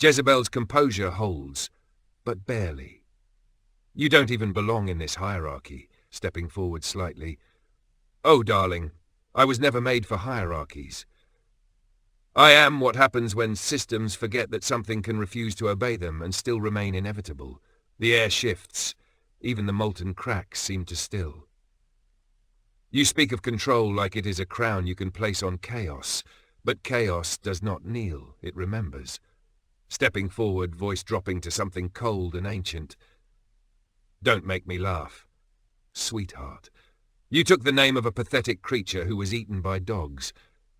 Jezebel's composure holds, but barely. You don't even belong in this hierarchy, stepping forward slightly. Oh, darling, I was never made for hierarchies. I am what happens when systems forget that something can refuse to obey them and still remain inevitable. The air shifts. Even the molten cracks seem to still. You speak of control like it is a crown you can place on chaos, but chaos does not kneel, it remembers. Stepping forward, voice dropping to something cold and ancient. Don't make me laugh. Sweetheart. You took the name of a pathetic creature who was eaten by dogs.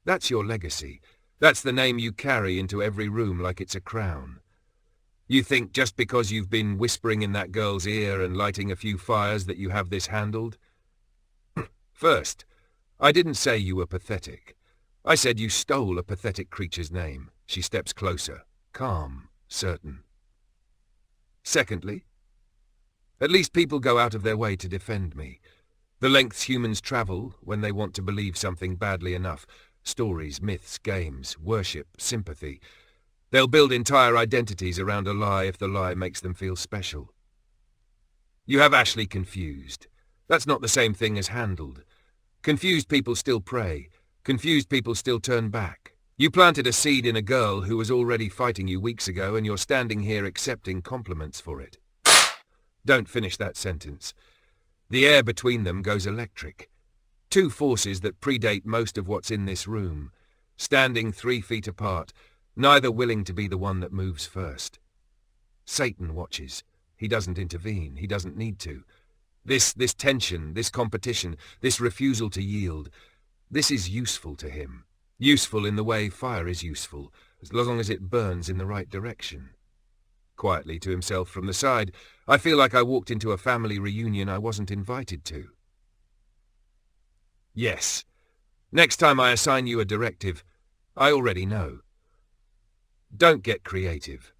That's your legacy. That's the name you carry into every room like it's a crown. You think just because you've been whispering in that girl's ear and lighting a few fires that you have this handled? First, I didn't say you were pathetic. I said you stole a pathetic creature's name. She steps closer, calm, certain. Secondly, at least people go out of their way to defend me. The lengths humans travel when they want to believe something badly enough. Stories, myths, games, worship, sympathy. They'll build entire identities around a lie if the lie makes them feel special. You have Ashley confused. That's not the same thing as handled. Confused people still pray. Confused people still turn back. You planted a seed in a girl who was already fighting you weeks ago, and you're standing here accepting compliments for it. Don't finish that sentence. The air between them goes electric. Two forces that predate most of what's in this room, standing 3 feet apart, neither willing to be the one that moves first. Satan watches. He doesn't intervene. He doesn't need to. This tension, this competition, this refusal to yield, this is useful to him. Useful in the way fire is useful, as long as it burns in the right direction. Quietly to himself from the side, I feel like I walked into a family reunion I wasn't invited to. Yes. Next time I assign you a directive, I already know. Don't get creative.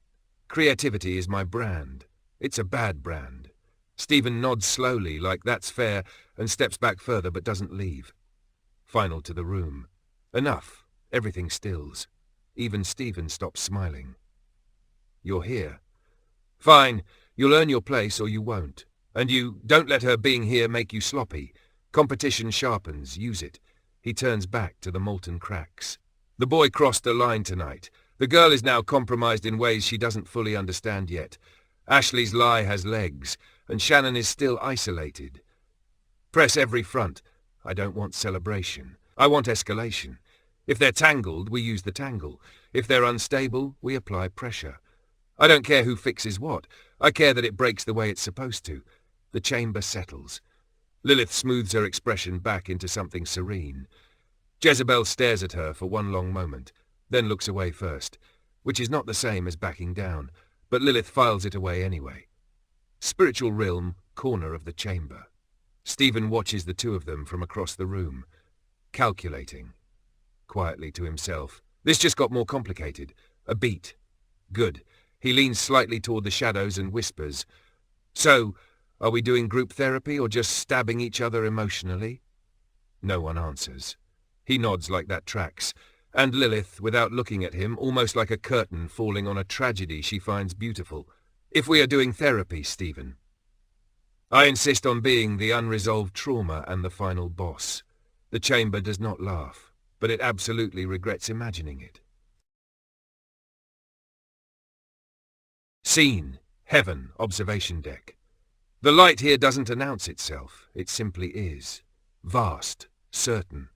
Creativity is my brand. It's a bad brand. Stephen nods slowly, like that's fair, and steps back further but doesn't leave. Final to the room. Enough. Everything stills. Even Stephen stops smiling. You're here. Fine. You'll earn your place or you won't. And you don't let her being here make you sloppy. Competition sharpens. Use it. He turns back to the molten cracks. The boy crossed the line tonight. The girl is now compromised in ways she doesn't fully understand yet. Ashley's lie has legs, and Shannon is still isolated. Press every front. I don't want celebration. I want escalation. If they're tangled, we use the tangle. If they're unstable, we apply pressure. I don't care who fixes what. I care that it breaks the way it's supposed to. The chamber settles. Lilith smooths her expression back into something serene. Jezebel stares at her for one long moment, then looks away first, which is not the same as backing down, but Lilith files it away anyway. Spiritual realm, corner of the chamber. Stephen watches the two of them from across the room, calculating. Quietly to himself. This just got more complicated. A beat. Good. He leans slightly toward the shadows and whispers. So, are we doing group therapy or just stabbing each other emotionally? No one answers. He nods like that tracks, and Lilith, without looking at him, almost like a curtain falling on a tragedy she finds beautiful. If we are doing therapy, Stephen. I insist on being the unresolved trauma and the final boss. The chamber does not laugh, but it absolutely regrets imagining it. Scene, heaven, observation deck. The light here doesn't announce itself, it simply is. Vast, certain.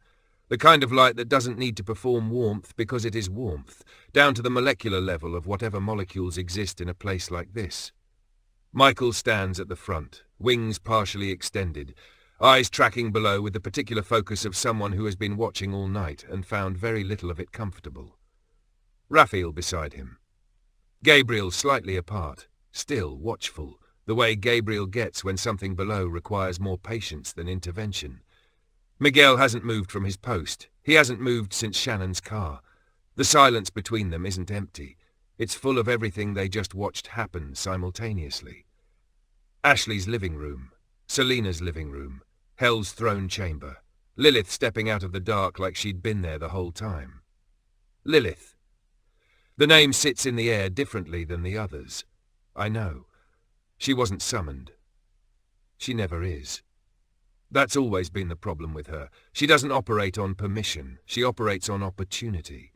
The kind of light that doesn't need to perform warmth because it is warmth, down to the molecular level of whatever molecules exist in a place like this. Michael stands at the front, wings partially extended, eyes tracking below with the particular focus of someone who has been watching all night and found very little of it comfortable. Raphael beside him. Gabriel slightly apart, still watchful, the way Gabriel gets when something below requires more patience than intervention. Miguel hasn't moved from his post. He hasn't moved since Shannon's car. The silence between them isn't empty. It's full of everything they just watched happen simultaneously. Ashley's living room. Selena's living room. Hell's throne chamber. Lilith stepping out of the dark like she'd been there the whole time. Lilith. The name sits in the air differently than the others. I know. She wasn't summoned. She never is. That's always been the problem with her. She doesn't operate on permission. She operates on opportunity.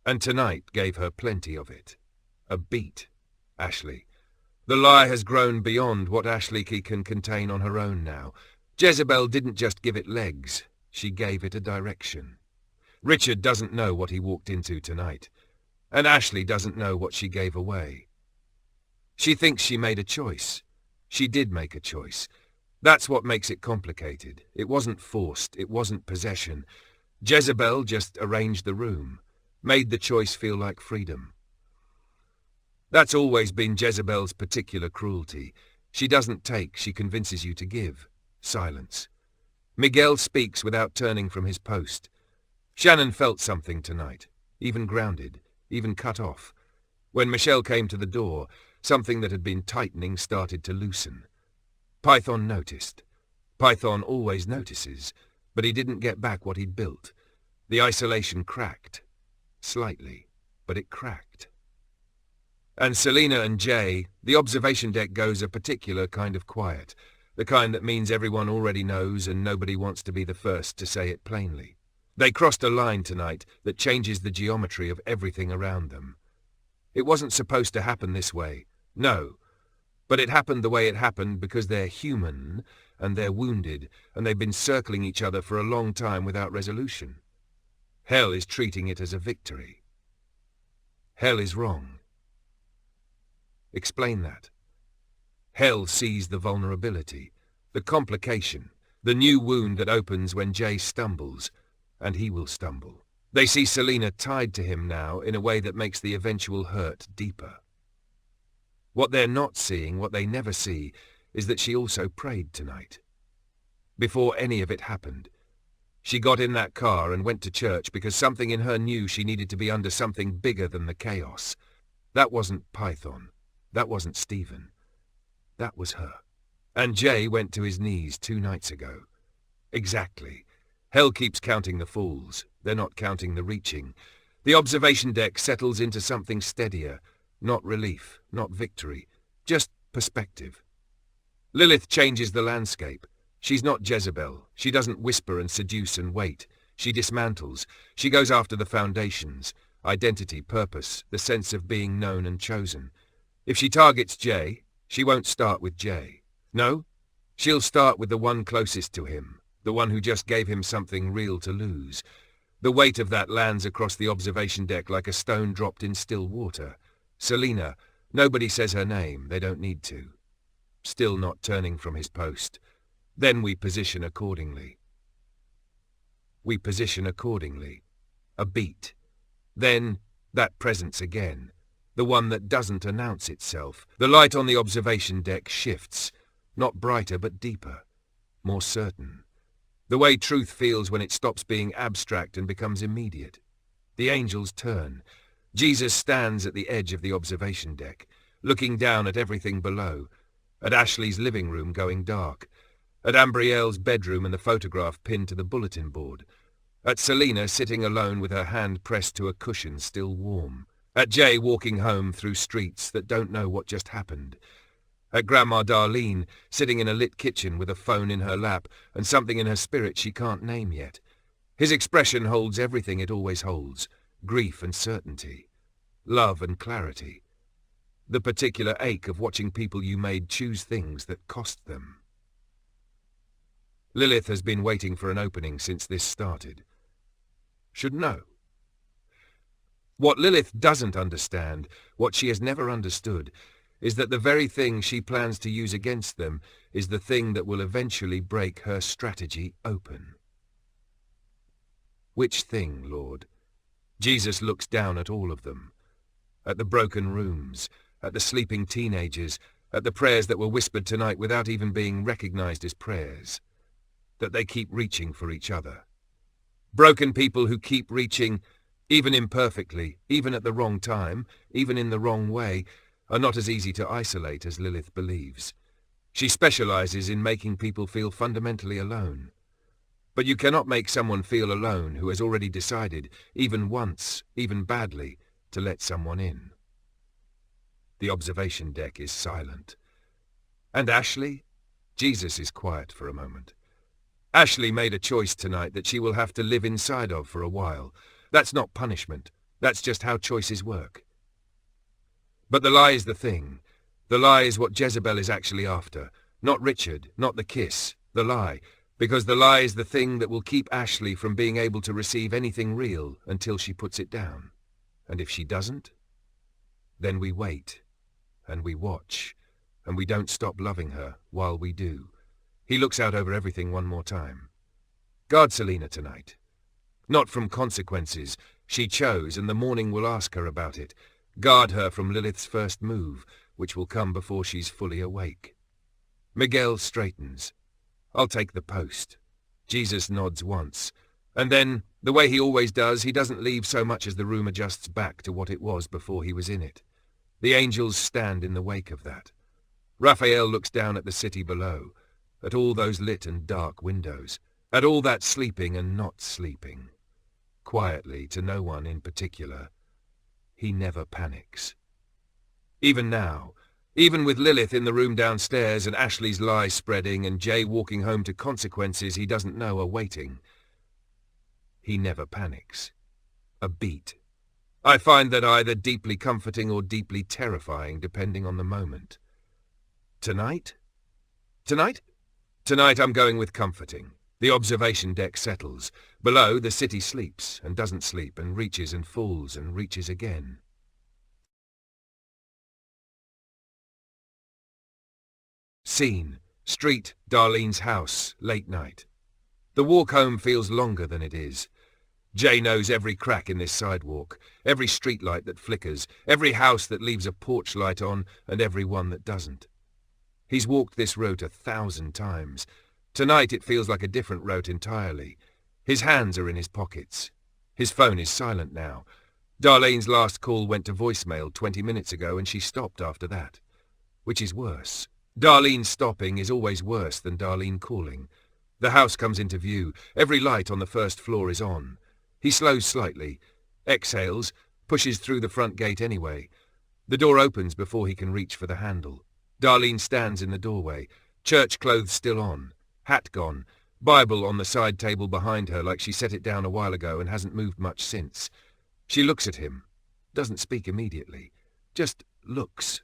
And tonight gave her plenty of it. A beat. Ashley. The lie has grown beyond what Ashley can contain on her own now. Jezebel didn't just give it legs. She gave it a direction. Richard doesn't know what he walked into tonight. And Ashley doesn't know what she gave away. She thinks she made a choice. She did make a choice. That's what makes it complicated. It wasn't forced, it wasn't possession. Jezebel just arranged the room, made the choice feel like freedom. That's always been Jezebel's particular cruelty. She doesn't take, she convinces you to give. Silence. Miguel speaks without turning from his post. Shannon felt something tonight, even grounded, even cut off. When Michelle came to the door, something that had been tightening started to loosen. Python noticed. Python always notices, but he didn't get back what he'd built. The isolation cracked. Slightly, but it cracked. And Selena and Jay, the observation deck goes a particular kind of quiet, the kind that means everyone already knows and nobody wants to be the first to say it plainly. They crossed a line tonight that changes the geometry of everything around them. It wasn't supposed to happen this way, no. But it happened the way it happened because they're human, and they're wounded, and they've been circling each other for a long time without resolution. Hell is treating it as a victory. Hell is wrong. Explain that. Hell sees the vulnerability, the complication, the new wound that opens when Jay stumbles, and he will stumble. They see Selena tied to him now in a way that makes the eventual hurt deeper. What they're not seeing, what they never see, is that she also prayed tonight. Before any of it happened, she got in that car and went to church because something in her knew she needed to be under something bigger than the chaos. That wasn't Python. That wasn't Stephen. That was her. And Jay went to his knees 2 nights ago. Exactly. Hell keeps counting the fools. They're not counting the reaching. The observation deck settles into something steadier. Not relief, not victory, just perspective. Lilith changes the landscape. She's not Jezebel. She doesn't whisper and seduce and wait. She dismantles. She goes after the foundations, identity, purpose, the sense of being known and chosen. If she targets Jay, she won't start with Jay. No, she'll start with the one closest to him, the one who just gave him something real to lose. The weight of that lands across the observation deck like a stone dropped in still water. Selena, nobody says her name, they don't need to. Still not turning from his post. Then we position accordingly. We position accordingly. A beat. Then, that presence again. The one that doesn't announce itself. The light on the observation deck shifts. Not brighter, but deeper. More certain. The way truth feels when it stops being abstract and becomes immediate. The angels turn. Jesus stands at the edge of the observation deck, looking down at everything below, at Ashley's living room going dark, at Ambryelle's bedroom and the photograph pinned to the bulletin board, at Selena sitting alone with her hand pressed to a cushion still warm, at Jay walking home through streets that don't know what just happened, at Grandma Darlene sitting in a lit kitchen with a phone in her lap and something in her spirit she can't name yet. His expression holds everything it always holds. Grief and certainty, love and clarity, the particular ache of watching people you made choose things that cost them. Lilith has been waiting for an opening since this started. Should know. What Lilith doesn't understand, what she has never understood, is that the very thing she plans to use against them is the thing that will eventually break her strategy open. Which thing, Lord? Jesus looks down at all of them, at the broken rooms, at the sleeping teenagers, at the prayers that were whispered tonight without even being recognized as prayers, that they keep reaching for each other. Broken people who keep reaching, even imperfectly, even at the wrong time, even in the wrong way, are not as easy to isolate as Lilith believes. She specializes in making people feel fundamentally alone. But you cannot make someone feel alone who has already decided, even once, even badly, to let someone in. The observation deck is silent. And Ashley? Jesus is quiet for a moment. Ashley made a choice tonight that she will have to live inside of for a while. That's not punishment. That's just how choices work. But the lie is the thing. The lie is what Jezebel is actually after. Not Richard, not the kiss. The lie. Because the lie is the thing that will keep Ashley from being able to receive anything real until she puts it down. And if she doesn't, then we wait, and we watch, and we don't stop loving her while we do. He looks out over everything one more time. Guard Selena tonight. Not from consequences. She chose, and the morning will ask her about it. Guard her from Lilith's first move, which will come before she's fully awake. Miguel straightens. I'll take the post. Jesus nods once. And then, the way he always does, he doesn't leave so much as the room adjusts back to what it was before he was in it. The angels stand in the wake of that. Raphael looks down at the city below, at all those lit and dark windows, at all that sleeping and not sleeping. Quietly, to no one in particular. He never panics. Even now, even with Lilith in the room downstairs and Ashley's lies spreading and Jay walking home to consequences he doesn't know are waiting, he never panics. A beat. I find that either deeply comforting or deeply terrifying, depending on the moment. Tonight? Tonight? Tonight I'm going with comforting. The observation deck settles. Below, the city sleeps and doesn't sleep and reaches and falls and reaches again. Scene. Street, Darlene's house, late night. The walk home feels longer than it is. Jay knows every crack in this sidewalk, every streetlight that flickers, every house that leaves a porch light on, and every one that doesn't. He's walked this route 1,000 times. Tonight it feels like a different route entirely. His hands are in his pockets. His phone is silent now. Darlene's last call went to voicemail 20 minutes ago and she stopped after that. Which is worse. Darlene stopping is always worse than Darlene calling. The house comes into view. Every light on the first floor is on. He slows slightly, exhales, pushes through the front gate anyway. The door opens before he can reach for the handle. Darlene stands in the doorway, church clothes still on, hat gone, Bible on the side table behind her like she set it down a while ago and hasn't moved much since. She looks at him, doesn't speak immediately, just looks.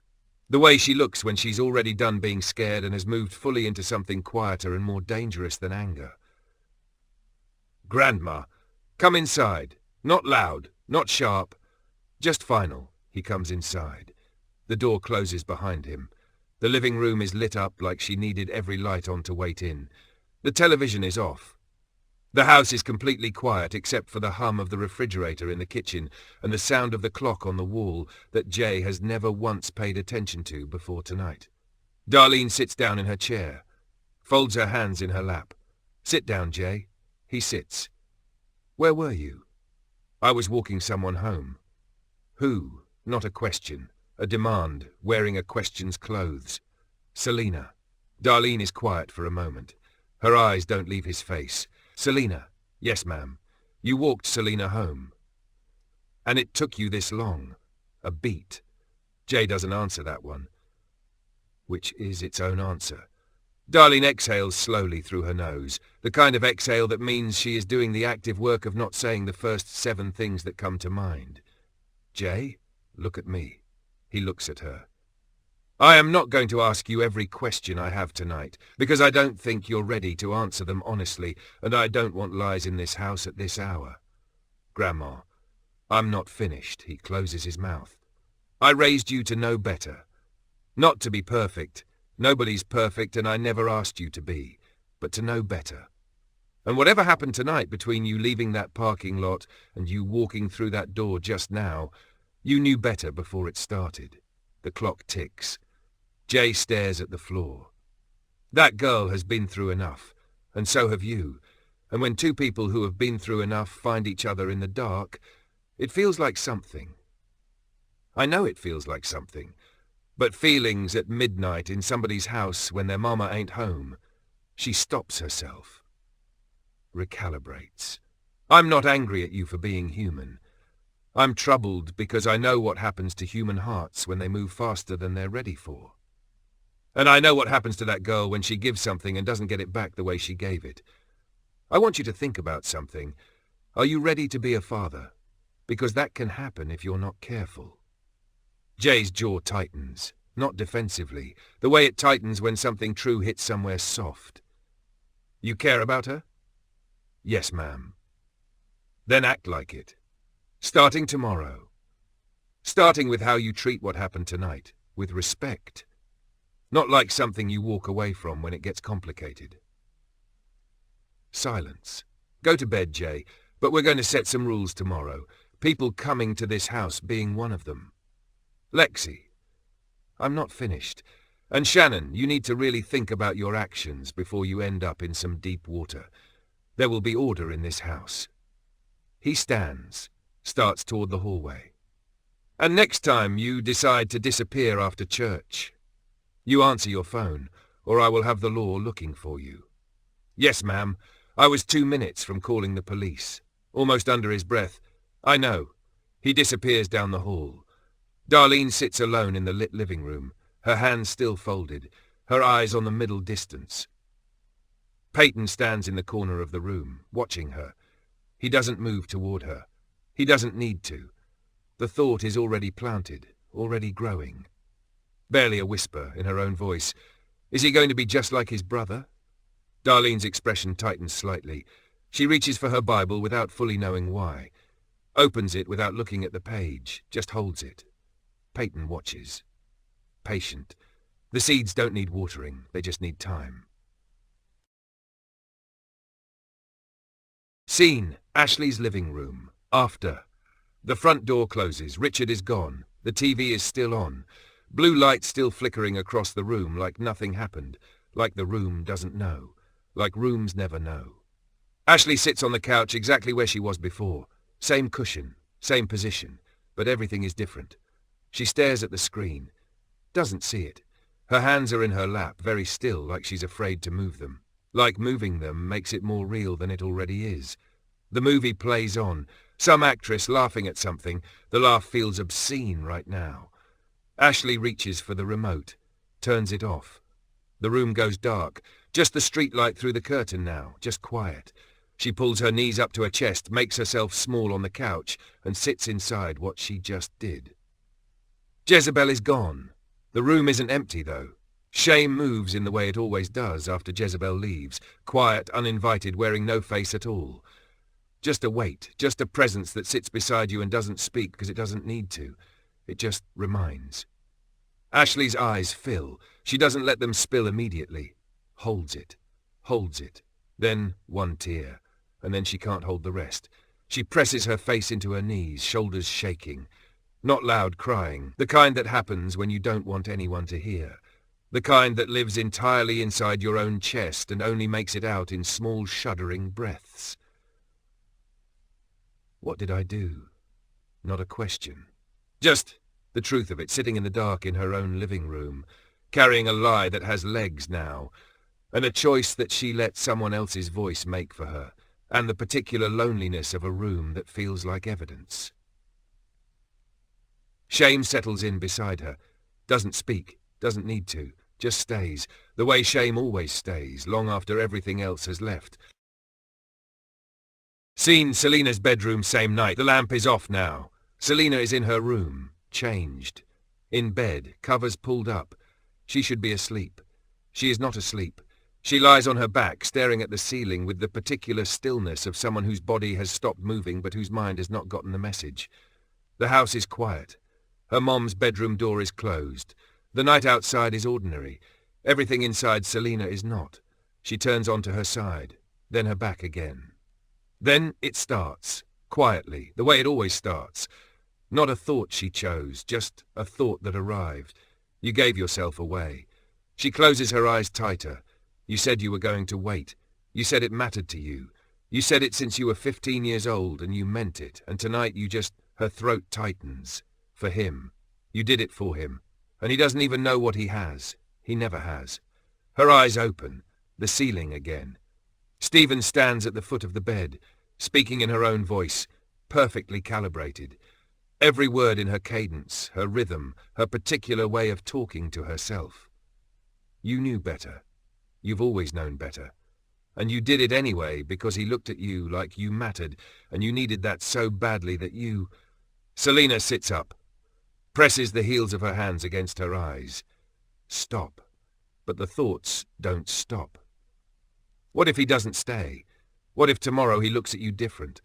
The way she looks when she's already done being scared and has moved fully into something quieter and more dangerous than anger. Grandma, come inside. Not loud, not sharp, just final. He comes inside. The door closes behind him. The living room is lit up like she needed every light on to wait in. The television is off. The house is completely quiet except for the hum of the refrigerator in the kitchen and the sound of the clock on the wall that Jay has never once paid attention to before tonight. Darlene sits down in her chair, folds her hands in her lap. Sit down, Jay. He sits. Where were you? I was walking someone home. Who? Not a question. A demand, wearing a question's clothes. Selena. Darlene is quiet for a moment. Her eyes don't leave his face. Selena. Yes, ma'am. You walked Selena home. And it took you this long. A beat. Jay doesn't answer that one, which is its own answer. Darlene exhales slowly through her nose, the kind of exhale that means she is doing the active work of not saying the first 7 things that come to mind. Jay, look at me. He looks at her. I am not going to ask you every question I have tonight, because I don't think you're ready to answer them honestly, and I don't want lies in this house at this hour. Grandma, I'm not finished. He closes his mouth. I raised you to know better. Not to be perfect. Nobody's perfect, and I never asked you to be, but to know better. And whatever happened tonight between you leaving that parking lot and you walking through that door just now, you knew better before it started. The clock ticks. Jay stares at the floor. That girl has been through enough, and so have you. And when 2 people who have been through enough find each other in the dark, it feels like something. I know it feels like something. But feelings at midnight in somebody's house when their mama ain't home. She stops herself. Recalibrates. I'm not angry at you for being human. I'm troubled because I know what happens to human hearts when they move faster than they're ready for. And I know what happens to that girl when she gives something and doesn't get it back the way she gave it. I want you to think about something. Are you ready to be a father? Because that can happen if you're not careful. Jay's jaw tightens, not defensively, the way it tightens when something true hits somewhere soft. You care about her? Yes, ma'am. Then act like it. Starting tomorrow. Starting with how you treat what happened tonight, with respect. Not like something you walk away from when it gets complicated. Silence. Go to bed, Jay, but we're going to set some rules tomorrow. People coming to this house being one of them. Lexi. I'm not finished. And Shannon, you need to really think about your actions before you end up in some deep water. There will be order in this house. He stands, starts toward the hallway. And next time you decide to disappear after church, you answer your phone, or I will have the law looking for you. Yes, ma'am. I was 2 minutes from calling the police. Almost under his breath. I know. He disappears down the hall. Darlene sits alone in the lit living room, her hands still folded, her eyes on the middle distance. Peyton stands in the corner of the room, watching her. He doesn't move toward her. He doesn't need to. The thought is already planted, already growing. Barely a whisper in her own voice. Is he going to be just like his brother? Darlene's expression tightens slightly. She reaches for her Bible without fully knowing why. Opens it without looking at the page, just holds it. Peyton watches. Patient. The seeds don't need watering, they just need time. Scene, Ashley's living room. After. The front door closes. Richard is gone. The TV is still on. Blue light still flickering across the room like nothing happened. Like the room doesn't know. Like rooms never know. Ashley sits on the couch exactly where she was before. Same cushion, same position, but everything is different. She stares at the screen. Doesn't see it. Her hands are in her lap, very still, like she's afraid to move them. Like moving them makes it more real than it already is. The movie plays on. Some actress laughing at something. The laugh feels obscene right now. Ashley reaches for the remote. Turns it off. The room goes dark. Just the street light through the curtain now. Just quiet. She pulls her knees up to her chest, makes herself small on the couch, and sits inside what she just did. Jezebel is gone. The room isn't empty, though. Shame moves in the way it always does after Jezebel leaves, quiet, uninvited, wearing no face at all. Just a weight, just a presence that sits beside you and doesn't speak because it doesn't need to. It just reminds. Ashley's eyes fill. She doesn't let them spill immediately. Holds it. Holds it. Then one tear. And then she can't hold the rest. She presses her face into her knees, shoulders shaking. Not loud crying, the kind that happens when you don't want anyone to hear. The kind that lives entirely inside your own chest and only makes it out in small shuddering breaths. What did I do? Not a question. Just the truth of it, sitting in the dark in her own living room, carrying a lie that has legs now, and a choice that she let someone else's voice make for her, and the particular loneliness of a room that feels like evidence. Shame settles in beside her, doesn't speak, doesn't need to, just stays, the way shame always stays, long after everything else has left. Scene, Selena's bedroom same night. The lamp is off now. Selena is in her room, changed. In bed, covers pulled up. She should be asleep. She is not asleep. She lies on her back, staring at the ceiling with the particular stillness of someone whose body has stopped moving but whose mind has not gotten the message. The house is quiet. Her mom's bedroom door is closed. The night outside is ordinary. Everything inside Selena is not. She turns onto her side, then her back again. Then it starts, quietly, the way it always starts. Not a thought she chose, just a thought that arrived. You gave yourself away. She closes her eyes tighter. You said you were going to wait. You said it mattered to you. You said it since you were 15 years old, and you meant it, and tonight you just... Her throat tightens. For him. You did it for him. And he doesn't even know what he has. He never has. Her eyes open. The ceiling again. Stephen stands at the foot of the bed, speaking in her own voice, perfectly calibrated. Every word in her cadence, her rhythm, her particular way of talking to herself. You knew better. You've always known better. And you did it anyway because he looked at you like you mattered, and you needed that so badly that you... Selena sits up, presses the heels of her hands against her eyes. Stop. But the thoughts don't stop. What if he doesn't stay? What if tomorrow he looks at you different?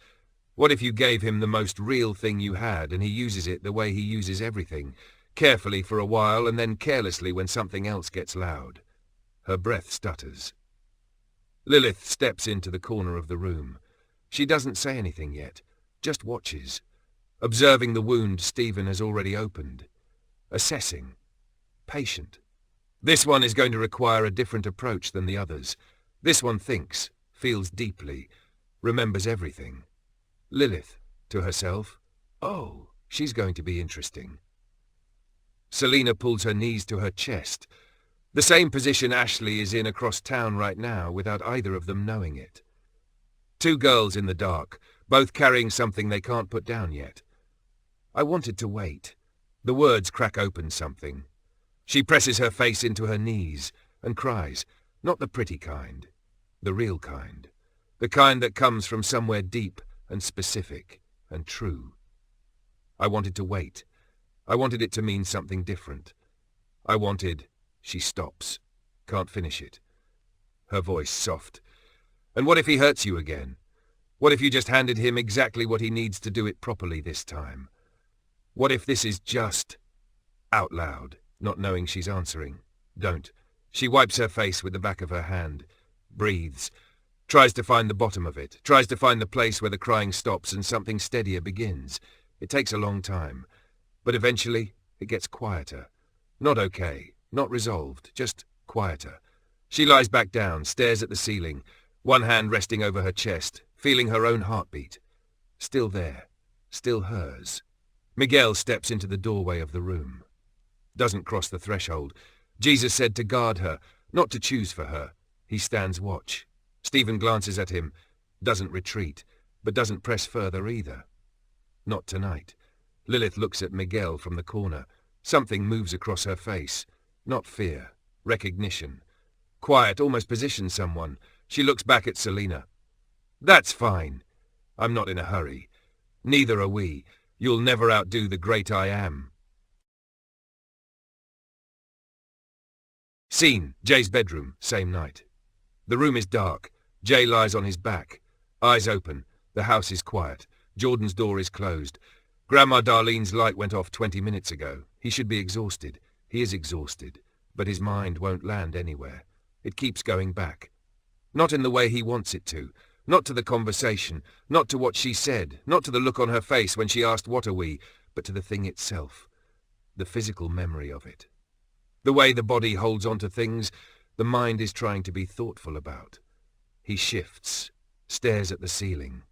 What if you gave him the most real thing you had and he uses it the way he uses everything? carefully for a while and then carelessly when something else gets loud. Her breath stutters. Lilith steps into the corner of the room. She doesn't say anything yet, just watches, observing the wound Stephen has already opened, assessing, patient. This one is going to require a different approach than the others. This one thinks, feels deeply, remembers everything. Lilith, to herself, oh, she's going to be interesting. Selena pulls her knees to her chest, the same position Ashley is in across town right now without either of them knowing it. Two girls in the dark, both carrying something they can't put down yet. I wanted to wait. The words crack open something. She presses her face into her knees and cries, not the pretty kind, the real kind, the kind that comes from somewhere deep and specific and true. I wanted to wait. I wanted it to mean something different. I wanted... She stops. Can't finish it. Her voice soft. And what if he hurts you again? What if you just handed him exactly what he needs to do it properly this time? What if this is just... Out loud, not knowing she's answering. Don't. She wipes her face with the back of her hand, breathes, tries to find the bottom of it, tries to find the place where the crying stops and something steadier begins. It takes a long time, but eventually it gets quieter. Not okay, not resolved, just quieter. She lies back down, stares at the ceiling, one hand resting over her chest, feeling her own heartbeat. Still there, still hers. Miguel steps into the doorway of the room. Doesn't cross the threshold. Jesus said to guard her, not to choose for her. He stands watch. Stephen glances at him, doesn't retreat, but doesn't press further either. Not tonight. Lilith looks at Miguel from the corner. Something moves across her face. Not fear, recognition. Quiet, almost positions someone. She looks back at Selena. That's fine. I'm not in a hurry. Neither are we. You'll never outdo the great I am. Scene, Jay's bedroom, same night. The room is dark. Jay lies on his back. Eyes open. The house is quiet. Jordan's door is closed. Grandma Darlene's light went off 20 minutes ago. He should be exhausted. He is exhausted. But his mind won't land anywhere. It keeps going back. Not in the way he wants it to. Not to the conversation. Not to what she said. Not to the look on her face when she asked, "What are we?" But to the thing itself. The physical memory of it. The way the body holds on to things, the mind is trying to be thoughtful about. He shifts, stares at the ceiling.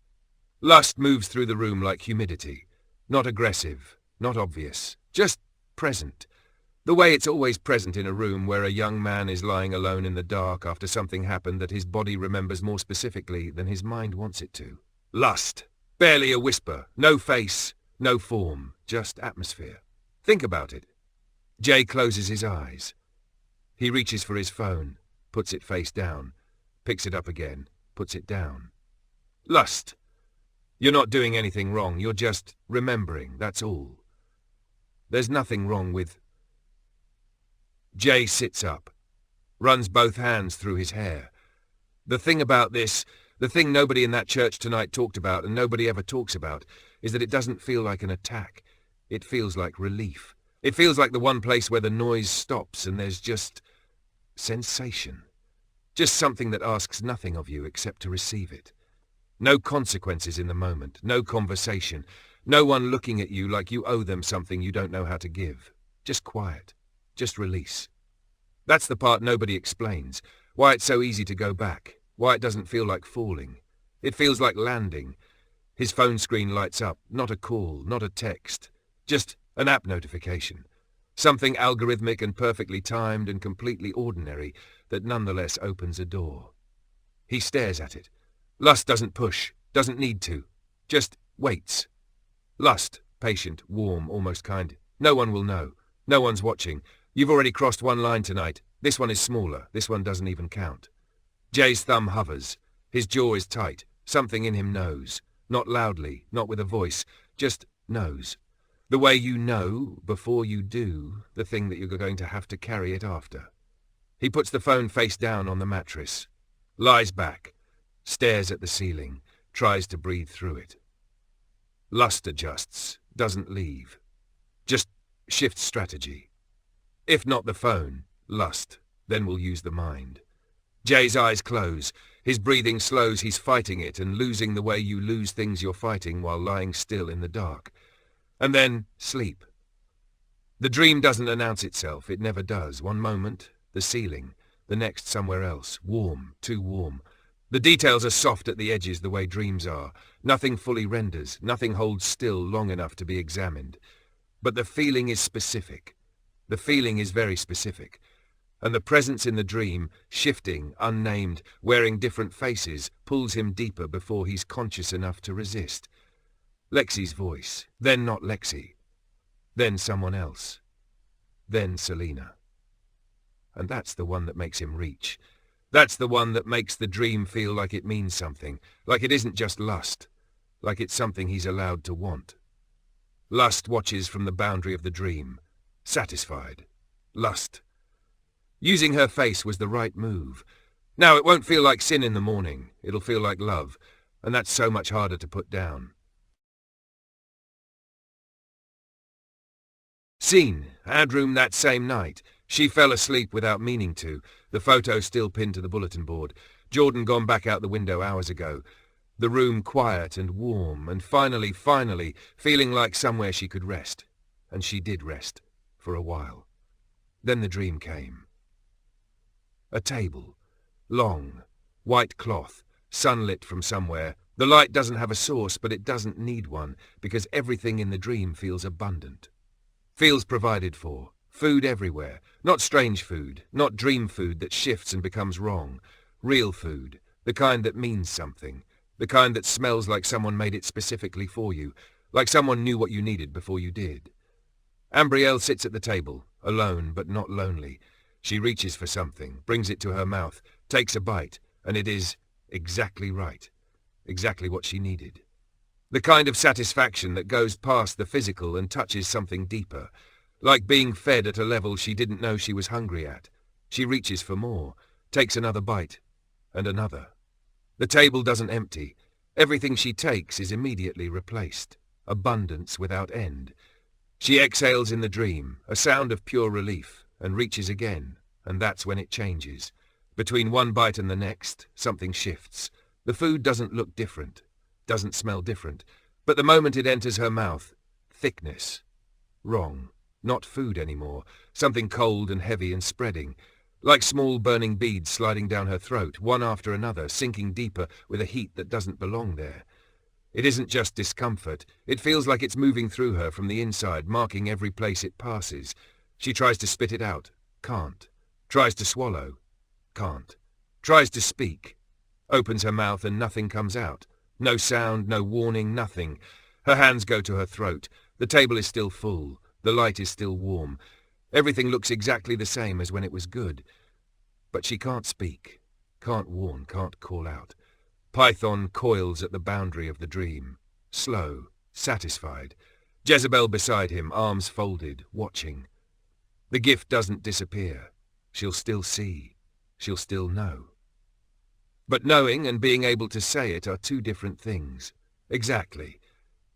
Lust moves through the room like humidity. Not aggressive, not obvious, just present. The way it's always present in a room where a young man is lying alone in the dark after something happened that his body remembers more specifically than his mind wants it to. Lust. Barely a whisper. No face, no form, just atmosphere. Think about it. Jay closes his eyes. He reaches for his phone, puts it face down, picks it up again, puts it down. Lust. You're not doing anything wrong, you're just remembering, that's all. There's nothing wrong with... Jay sits up, runs both hands through his hair. The thing about this, the thing nobody in that church tonight talked about and nobody ever talks about, is that it doesn't feel like an attack. It feels like relief. It feels like the one place where the noise stops and there's just sensation. Just something that asks nothing of you except to receive it. No consequences in the moment, no conversation, no one looking at you like you owe them something you don't know how to give. Just quiet. Just release. That's the part nobody explains. Why it's so easy to go back. Why it doesn't feel like falling. It feels like landing. His phone screen lights up. Not a call, not a text. Just an app notification. Something algorithmic and perfectly timed and completely ordinary that nonetheless opens a door. He stares at it. Lust doesn't push, doesn't need to. Just waits. Lust, patient, warm, almost kind. No one will know. No one's watching. You've already crossed one line tonight. This one is smaller. This one doesn't even count. Jay's thumb hovers. His jaw is tight. Something in him knows. Not loudly, not with a voice. Just knows. The way you know, before you do, the thing that you're going to have to carry it after. He puts the phone face down on the mattress. Lies back. Stares at the ceiling. Tries to breathe through it. Lust adjusts. Doesn't leave. Just Shift strategy. If not the phone, lust, then we'll use the mind. Jay's eyes close. His breathing slows. He's fighting it and losing the way you lose things you're fighting while lying still in the dark. And then sleep. The dream doesn't announce itself. It never does. One moment, the ceiling. The next, somewhere else. Warm. Too warm. The details are soft at the edges the way dreams are. Nothing fully renders. Nothing holds still long enough to be examined. But the feeling is specific. The feeling is very specific. And the presence in the dream, shifting, unnamed, wearing different faces, pulls him deeper before he's conscious enough to resist. Lexi's voice. Then not Lexi. Then someone else. Then Selena. And that's the one that makes him reach. That's the one that makes the dream feel like it means something, like it isn't just lust, like it's something he's allowed to want. Lust watches from the boundary of the dream. Satisfied. Lust. Using her face was the right move. Now it won't feel like sin in the morning. It'll feel like love, and that's so much harder to put down. Scene. Ad room that same night. She fell asleep without meaning to, the photo still pinned to the bulletin board. Jordan gone back out the window hours ago. The room quiet and warm, and finally, feeling like somewhere she could rest. And she did rest, for a while. Then the dream came. A table. Long. White cloth. Sunlit from somewhere. The light doesn't have a source, but it doesn't need one, because everything in the dream feels abundant. Feels provided for. Food everywhere. Not strange food. Not dream food that shifts and becomes wrong. Real food. The kind that means something. The kind that smells like someone made it specifically for you. Like someone knew what you needed before you did. Ambryelle sits at the table, alone but not lonely. She reaches for something, brings it to her mouth, takes a bite, and it is exactly right. Exactly what she needed. The kind of satisfaction that goes past the physical and touches something deeper. Like being fed at a level she didn't know she was hungry at. She reaches for more, takes another bite, and another. The table doesn't empty. Everything she takes is immediately replaced. Abundance without end. She exhales in the dream, a sound of pure relief, and reaches again, and that's when it changes. Between one bite and the next, something shifts. The food doesn't look different, doesn't smell different, but the moment it enters her mouth, thickness. Wrong. Not food anymore. Something cold and heavy and spreading. Like small burning beads sliding down her throat, one after another, sinking deeper with a heat that doesn't belong there. It isn't just discomfort. It feels like it's moving through her from the inside, marking every place it passes. She tries to spit it out. Can't. Tries to swallow. Can't. Tries to speak. Opens her mouth and nothing comes out. No sound, no warning, nothing. Her hands go to her throat. The table is still full. The light is still warm. Everything looks exactly the same as when it was good. But she can't speak. Can't warn, can't call out. Python coils at the boundary of the dream. Slow, satisfied. Jezebel beside him, arms folded, watching. The gift doesn't disappear. She'll still see. She'll still know. But knowing and being able to say it are two different things. Exactly.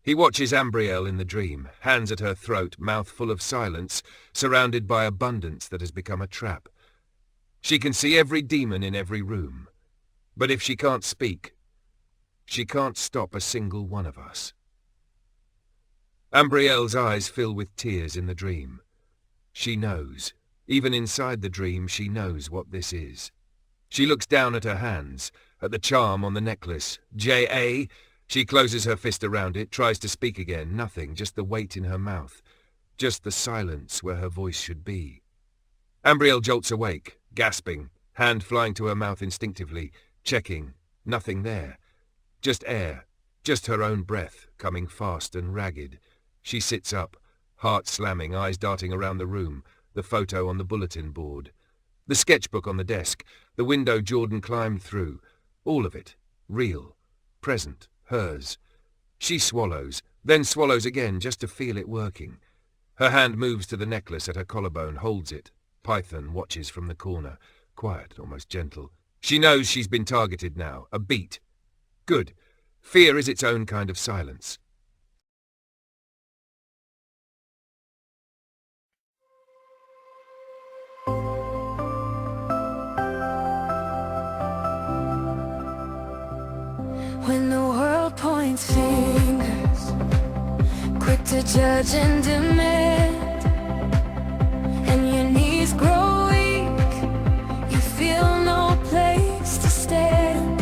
He watches Ambryelle in the dream, hands at her throat, mouth full of silence, surrounded by abundance that has become a trap. She can see every demon in every room. But if she can't speak, she can't stop a single one of us. Ambryelle's eyes fill with tears in the dream. She knows. Even inside the dream, she knows what this is. She looks down at her hands, at the charm on the necklace. J.A.? She closes her fist around it, tries to speak again. Nothing, just the weight in her mouth. Just the silence where her voice should be. Ambryelle jolts awake, gasping, hand flying to her mouth instinctively, checking. Nothing there. Just air. Just her own breath, coming fast and ragged. She sits up, heart slamming, eyes darting around the room, the photo on the bulletin board. The sketchbook on the desk, the window Jordan climbed through. All of it. Real. Present. Hers. She swallows, then swallows again just to feel it working. Her hand moves to the necklace at her collarbone, holds it. Python watches from the corner, quiet, almost gentle. She knows she's been targeted now, a beat. Good. Fear is its own kind of silence. to judge and demand, and your knees grow weak, you feel no place to stand.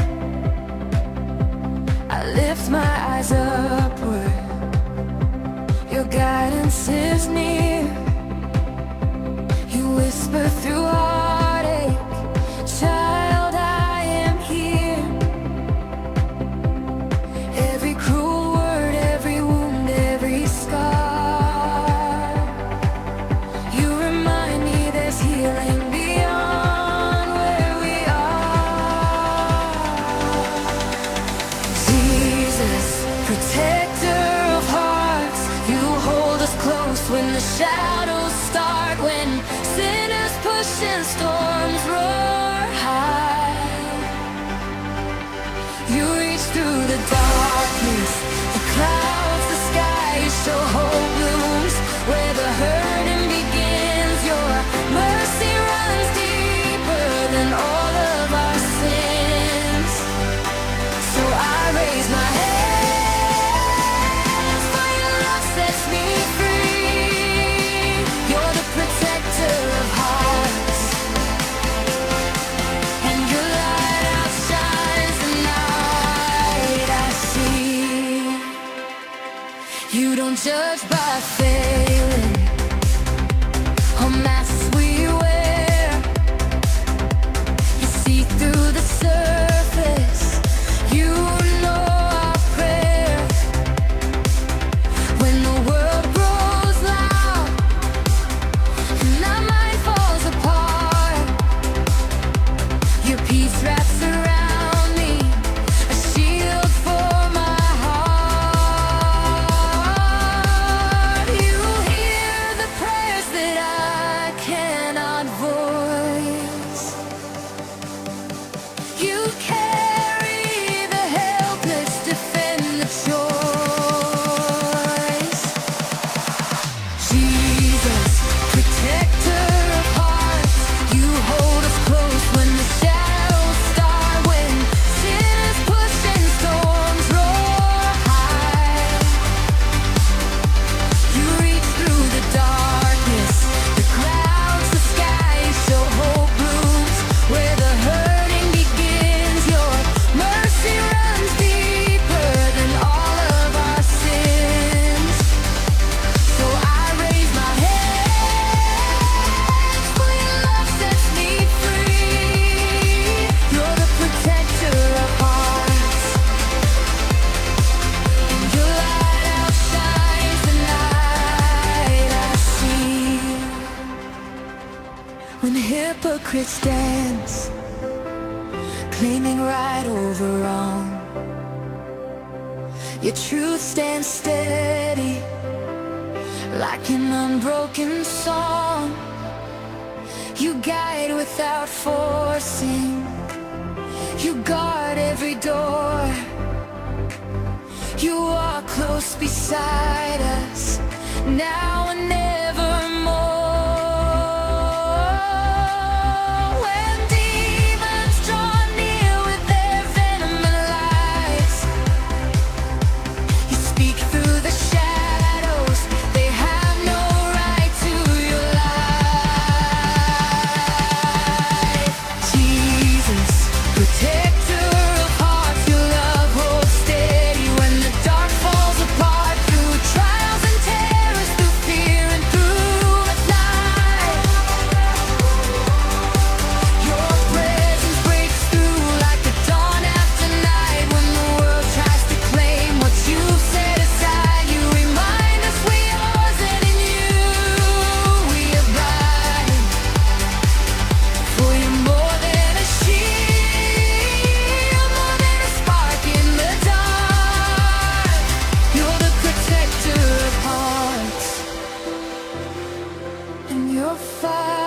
I lift my eyes upward, your guidance is near. You whisper through heartache, child, I am here. Every cruel word, every wound, every scar, you remind me there's healing beyond where we are. Jesus, protector of hearts, you hold us close when the shadows start, when sinners push and storms roar high. You reach through the darkness, the clouds, the sky, you show hope blooms where the hurting begins. Your mercy runs deeper than all of our sins. So I raise my hands, for your love sets me free. You're the protector of hearts, and your light outshines the night I see. You don't judge by failing or masks we wear. You see through the surface, you know our prayer. When the world grows loud and our mind falls apart, your peace wraps around me, a shield for my heart. You hear the prayers that I cannot voice. You carry the helpless, defend the choice. Jesus, protector of hearts, you hold us close when the shadows start, when sinners push and storms roar high. You reach through the darkness, the clouds, the sky, show hope blooms where the hurting begins. Your mercy runs deeper than all of our sins. So I raise my hands, for your love sets me free. You're the protector of hearts, and your light outshines the night I see. When hypocrites dance, claiming right over wrong, your truth stands steady like an unbroken song. You guide without forcing, you guard every door. You are close beside us, now and nevermore. When demons draw near with their venom and lies, you speak through the shadows, they have no right to your light. Jesus, protector of hearts, your love holds steady when the dark falls apart, through trials and terrors, through fear and through the night. Your presence breaks through like the dawn after night. When the world tries to claim what you've set aside, you remind us we're yours, and in you we abide. For you're more than a shield, more than a spark in the dark. You're the protector of hearts, and your fire